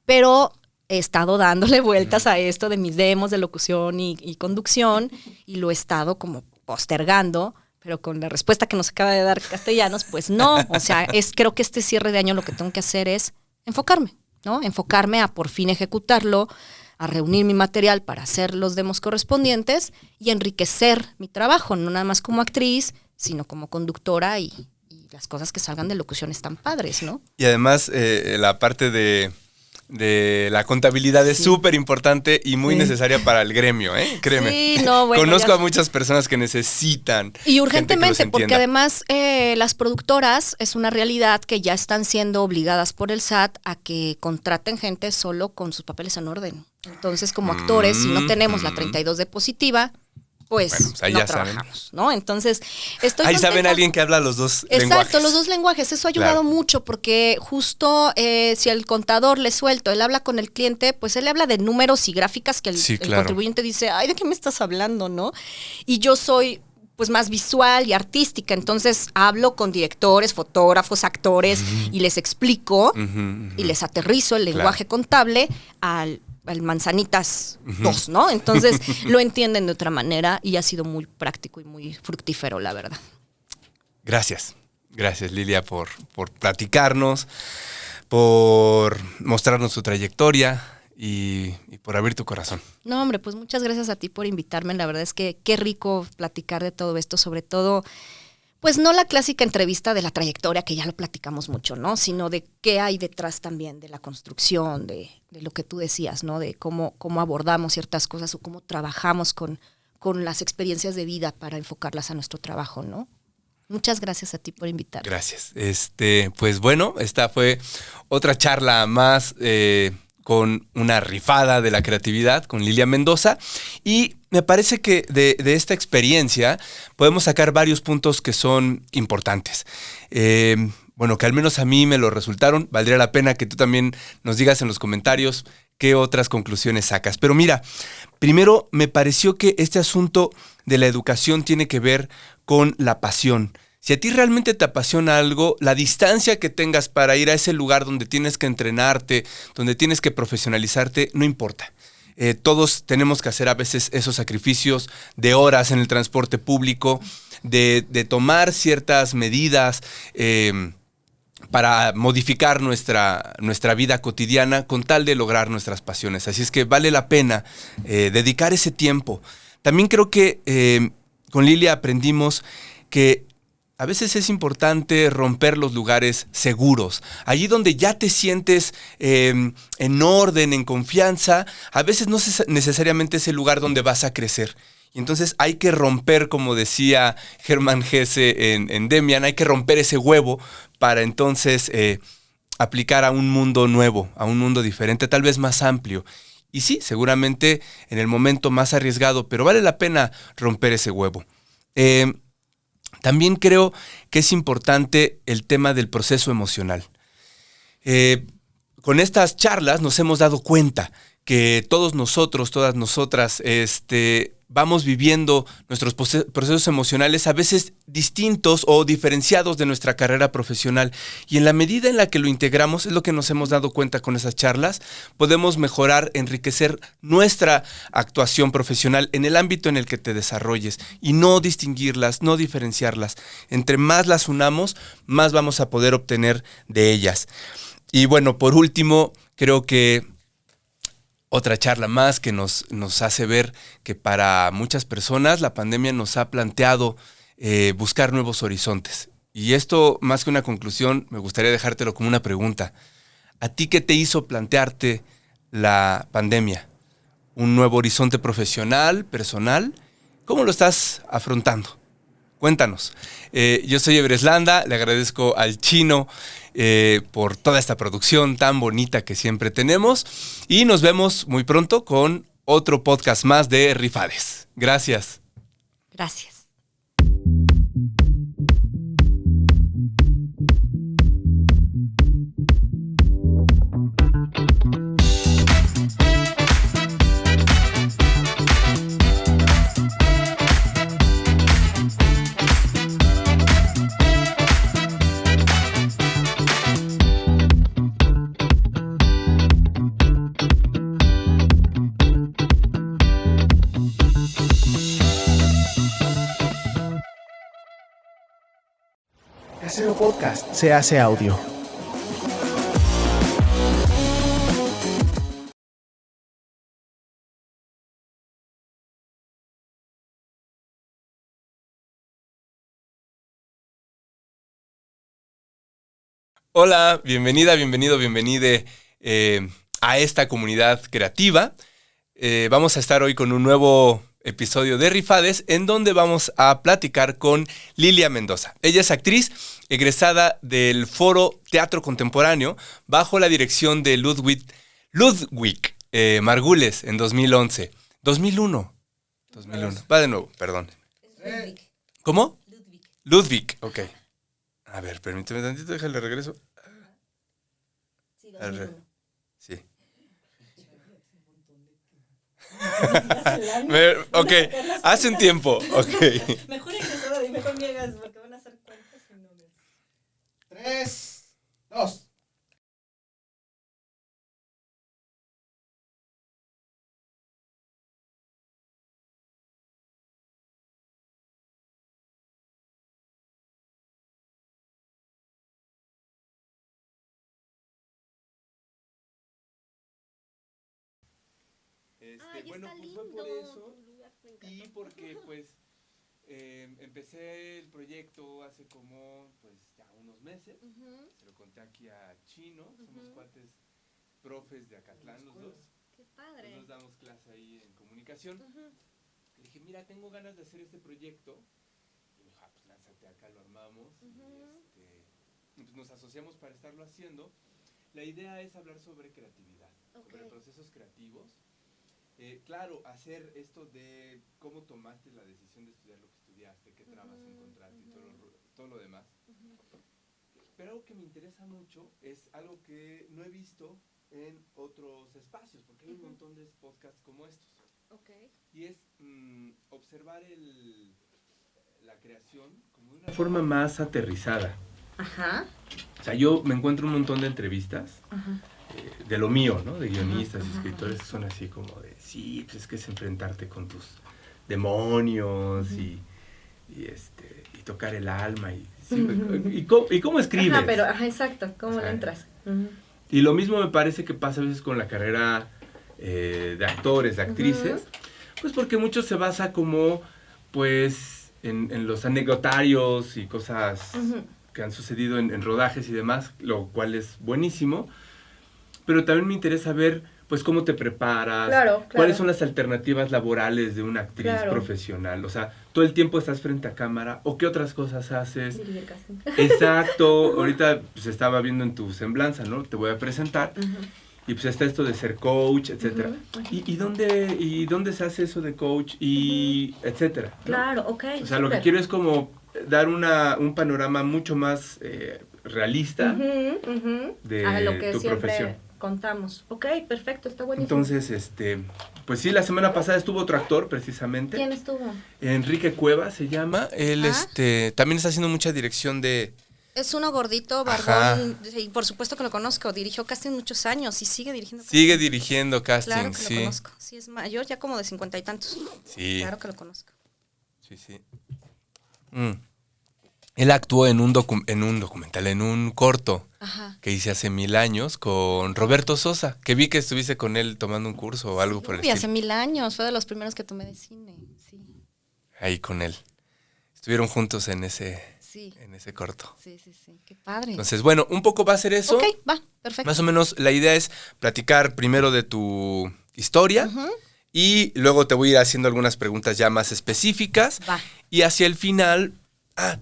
pero he estado dándole vueltas a esto de mis demos de locución y conducción y lo he estado como postergando, pero con la respuesta que nos acaba de dar Castellanos, pues no. O sea, creo que este cierre de año lo que tengo que hacer es enfocarme, ¿no? Enfocarme a por fin ejecutarlo, a reunir mi material para hacer los demos correspondientes y enriquecer mi trabajo, no nada más como actriz, sino como conductora y las cosas que salgan de locución están padres, ¿no? Y además la parte de la contabilidad es súper importante y muy necesaria para el gremio, créeme. Sí, no, bueno, conozco a muchas personas que necesitan. Y urgentemente, porque además las productoras es una realidad que ya están siendo obligadas por el SAT a que contraten gente solo con sus papeles en orden. Entonces, como actores, si no tenemos la 32 de positiva, pues bueno, no trabajamos, ¿no? Entonces, estoy contenta. Saben alguien que habla los dos lenguajes. Exacto, los dos lenguajes. Eso ha ayudado mucho porque justo si el contador le suelto, él habla con el cliente, pues él le habla de números y gráficas que el contribuyente dice, ay, ¿de qué me estás hablando, no? Y yo soy pues más visual y artística, entonces hablo con directores, fotógrafos, actores y les explico y les aterrizo el lenguaje contable al manzanitas 2, ¿no? Entonces lo entienden de otra manera y ha sido muy práctico y muy fructífero, la verdad. Gracias. Gracias, Lilia, por platicarnos, por mostrarnos su trayectoria y por abrir tu corazón. No, hombre, pues muchas gracias a ti por invitarme. La verdad es que qué rico platicar de todo esto, sobre todo pues no la clásica entrevista de la trayectoria, que ya lo platicamos mucho, ¿no? Sino de qué hay detrás también de la construcción, de lo que tú decías, ¿no? De cómo abordamos ciertas cosas o cómo trabajamos con las experiencias de vida para enfocarlas a nuestro trabajo, ¿no? Muchas gracias a ti por invitarme. Gracias. Pues bueno, esta fue otra charla más con una rifada de la creatividad con Lilia Mendoza, y me parece que de esta experiencia podemos sacar varios puntos que son importantes. Bueno, que al menos a mí me lo resultaron. Valdría la pena que tú también nos digas en los comentarios qué otras conclusiones sacas. Pero mira, primero me pareció que este asunto de la educación tiene que ver con la pasión. Si a ti realmente te apasiona algo, la distancia que tengas para ir a ese lugar donde tienes que entrenarte, donde tienes que profesionalizarte, no importa. Todos tenemos que hacer a veces esos sacrificios de horas en el transporte público, de tomar ciertas medidas para modificar nuestra vida cotidiana con tal de lograr nuestras pasiones. Así es que vale la pena dedicar ese tiempo. También creo que con Lilia aprendimos que a veces es importante romper los lugares seguros. Allí donde ya te sientes en orden, en confianza, a veces no necesariamente es el lugar donde vas a crecer. Y entonces hay que romper, como decía Hermann Hesse en Demian, hay que romper ese huevo para entonces aplicar a un mundo nuevo, a un mundo diferente, tal vez más amplio. Y sí, seguramente en el momento más arriesgado, pero vale la pena romper ese huevo. También creo que es importante el tema del proceso emocional. Con estas charlas nos hemos dado cuenta que todos nosotros, todas nosotras, vamos viviendo nuestros procesos emocionales a veces distintos o diferenciados de nuestra carrera profesional. Y en la medida en la que lo integramos, es lo que nos hemos dado cuenta con esas charlas, podemos mejorar, enriquecer nuestra actuación profesional en el ámbito en el que te desarrolles y no distinguirlas, no diferenciarlas. Entre más las unamos, más vamos a poder obtener de ellas. Y bueno, por último, creo que otra charla más que nos hace ver que para muchas personas la pandemia nos ha planteado buscar nuevos horizontes. Y esto, más que una conclusión, me gustaría dejártelo como una pregunta. ¿A ti qué te hizo plantearte la pandemia? ¿Un nuevo horizonte profesional, personal? ¿Cómo lo estás afrontando? Cuéntanos. Yo soy Everest Landa, le agradezco al Chino por toda esta producción tan bonita que siempre tenemos y nos vemos muy pronto con otro podcast más de Rifades. Gracias. Gracias. Casero Podcast se hace audio. Hola, bienvenida, bienvenido, bienvenide a esta comunidad creativa. Vamos a estar hoy con un nuevo episodio de Rifades, en donde vamos a platicar con Lilia Mendoza. Ella es actriz egresada del Foro Teatro Contemporáneo bajo la dirección de Ludwig Margules en 2011. 2001. Va de nuevo, perdón. Ludwig. ¿Cómo? Ludwig, ok. A ver, permíteme tantito, déjale regreso. Sí, 2001. Sí. Ok, hace un tiempo. Okay. Mejor egresada y mejor me hagas porque van a hacer cuentas y números. 3, 2. Bueno, pues fue por eso y porque pues empecé el proyecto hace como pues ya unos meses. Se lo conté aquí a Chino, somos cuates profes de Acatlán los dos. Qué padre. Nos damos clase ahí en comunicación. Le dije, mira, tengo ganas de hacer este proyecto. Y me dijo, pues lánzate acá, lo armamos. Y pues nos asociamos para estarlo haciendo. La idea es hablar sobre creatividad, sobre procesos creativos. Claro, hacer esto de cómo tomaste la decisión de estudiar lo que estudiaste, qué trabas encontraste y todo lo demás. Pero algo que me interesa mucho es algo que no he visto en otros espacios, porque hay un montón de podcasts como estos. Y es observar la creación como de una forma más aterrizada. Ajá. O sea, yo me encuentro un montón de entrevistas. De lo mío, ¿no? De guionistas y escritores que son así como de, sí, pues es que es enfrentarte con tus demonios y tocar el alma y cómo escribes. Ajá, pero, exacto, ¿cómo le entras? Y lo mismo me parece que pasa a veces con la carrera de actores, de actrices, pues porque mucho se basa como, pues, en los anecdotarios y cosas que han sucedido en rodajes y demás, lo cual es buenísimo. Pero también me interesa ver, pues, cómo te preparas, cuáles son las alternativas laborales de una actriz profesional. O sea, todo el tiempo estás frente a cámara, o qué otras cosas haces. Exacto. Ahorita pues, estaba viendo en tu semblanza, ¿no? Te voy a presentar. Y pues está esto de ser coach, etcétera. ¿Y dónde se hace eso de coach? Y etcétera, ¿no? Claro, O sea, lo que quiero es como dar un panorama mucho más realista de lo que tu profesión. Contamos. Perfecto, está buenísimo. Entonces, pues sí, la semana pasada estuvo otro actor, precisamente. ¿Quién estuvo? Enrique Cueva se llama. Él, también está haciendo mucha dirección de... Es uno gordito, barbón, y por supuesto que lo conozco. Dirigió casting muchos años y sigue dirigiendo casting. Sigue dirigiendo casting, claro que lo conozco. Sí, es mayor, ya como de 50 y tantos. Sí. Claro que lo conozco. Sí. Él actuó en un documental, en un corto que hice hace 1000 años con Roberto Sosa, que vi que estuviste con él tomando un curso o algo por el estilo. Hace 1000 años, fue de los primeros que tomé de cine, sí. Ahí con él. Estuvieron juntos en ese corto. Sí, qué padre. Entonces, bueno, un poco va a ser eso. Ok, va, perfecto. Más o menos la idea es platicar primero de tu historia y luego te voy a ir haciendo algunas preguntas ya más específicas. Va. Y hacia el final...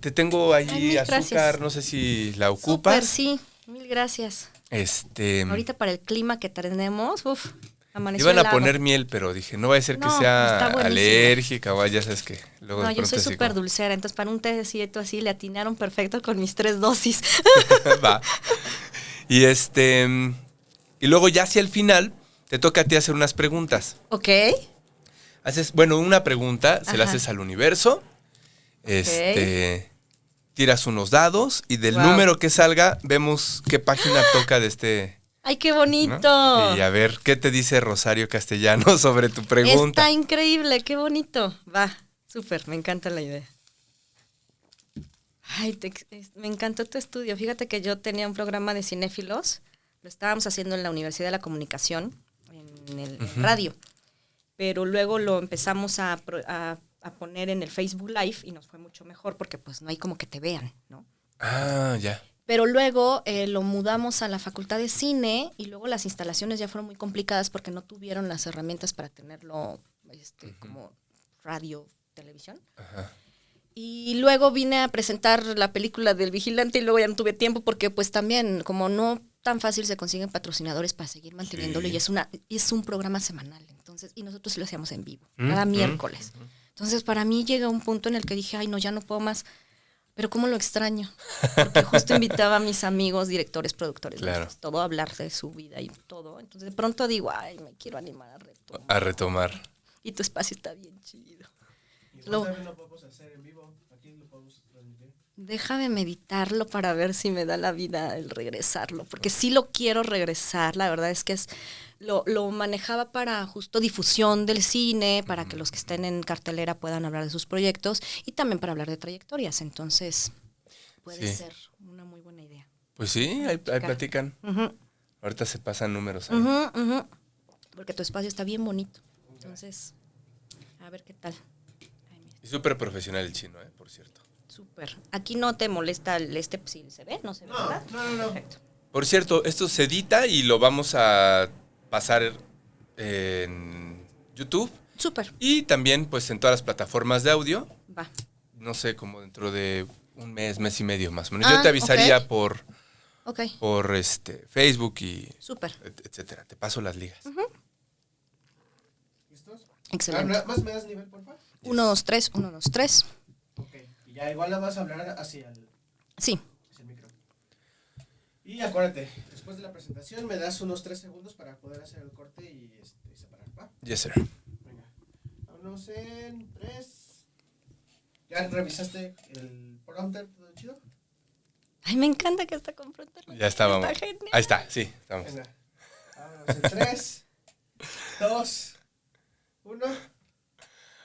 te tengo allí azúcar, gracias. No sé si la ocupas. Súper, sí, mil gracias. Ahorita para el clima que tenemos, Amaneció Iban a helado. poner miel, pero dije, no va a ser que No, sea está buenísimo. alérgica o ya sabes que luego No, de yo pronto soy así súper como- dulcera, entonces para un tecito así le atinaron perfecto con mis 3 dosis. Va. Y y luego ya hacia el final te toca a ti hacer unas preguntas. Ok. Haces, bueno, una pregunta, se la Ajá. haces al universo. Tiras unos dados y del número que salga vemos qué página toca de ¡Ay, qué ¿no? bonito! Y a ver qué te dice Rosario Castellano sobre tu pregunta. Está increíble, qué bonito. Va, súper, me encanta la idea. Ay, me encantó tu estudio. Fíjate que yo tenía un programa de cinéfilos, lo estábamos haciendo en la Universidad de la Comunicación, en radio, pero luego lo empezamos a poner en el Facebook Live y nos fue mucho mejor porque pues no hay como que te vean, ¿no? Ah, ya. Pero luego lo mudamos a la Facultad de Cine y luego las instalaciones ya fueron muy complicadas porque no tuvieron las herramientas para tenerlo como radio, televisión. Ajá. Y luego vine a presentar la película del Vigilante y luego ya no tuve tiempo porque pues también como no tan fácil se consiguen patrocinadores para seguir manteniéndolo y es un programa semanal. Entonces, y nosotros lo hacíamos en vivo, cada miércoles. Entonces para mí llega un punto en el que dije, ay no, ya no puedo más. Pero cómo lo extraño, porque justo invitaba a mis amigos, directores, productores, claro. todo a hablar de su vida y todo. Entonces de pronto digo, ay, me quiero animar a retomar. A retomar. Y tu espacio está bien chido. También lo podemos hacer en vivo. Aquí lo podemos transmitir. Déjame meditarlo para ver si me da la vida el regresarlo, porque sí lo quiero regresar. La verdad es que lo manejaba para justo difusión del cine, para que los que estén en cartelera puedan hablar de sus proyectos y también para hablar de trayectorias. Entonces, puede ser una muy buena idea. Pues sí, ahí platican. Uh-huh. Ahorita se pasan números ahí. Uh-huh. Porque tu espacio está bien bonito. Entonces, a ver qué tal. Y súper profesional el chino, por cierto. Súper. Aquí no te molesta si se ve, no se ve, ¿verdad? No. Perfecto. Por cierto, esto se edita y lo vamos a pasar en YouTube Súper. y también pues en todas las plataformas de audio. Va. No sé, como dentro de un mes y medio más o menos. Yo te avisaría ok. por Facebook y Súper. etcétera. Te paso las ligas. ¿Listos? Excelente. ¿Más me das nivel, por favor? 1, 2, 3, 1, 2, 3. Ok. Y ya igual la vas a hablar hacia el Sí. micro. Y acuérdate, después de la presentación me das unos 3 segundos para poder hacer el corte y separar, ¿va? Yes, sir. Venga. Vámonos en 3. ¿Ya revisaste el prompter? ¿Todo chido? Ay, me encanta que está con pronto. Ya estábamos. Está genial. Ahí está, sí, estamos. Venga. Vámonos en 3, 2, 1.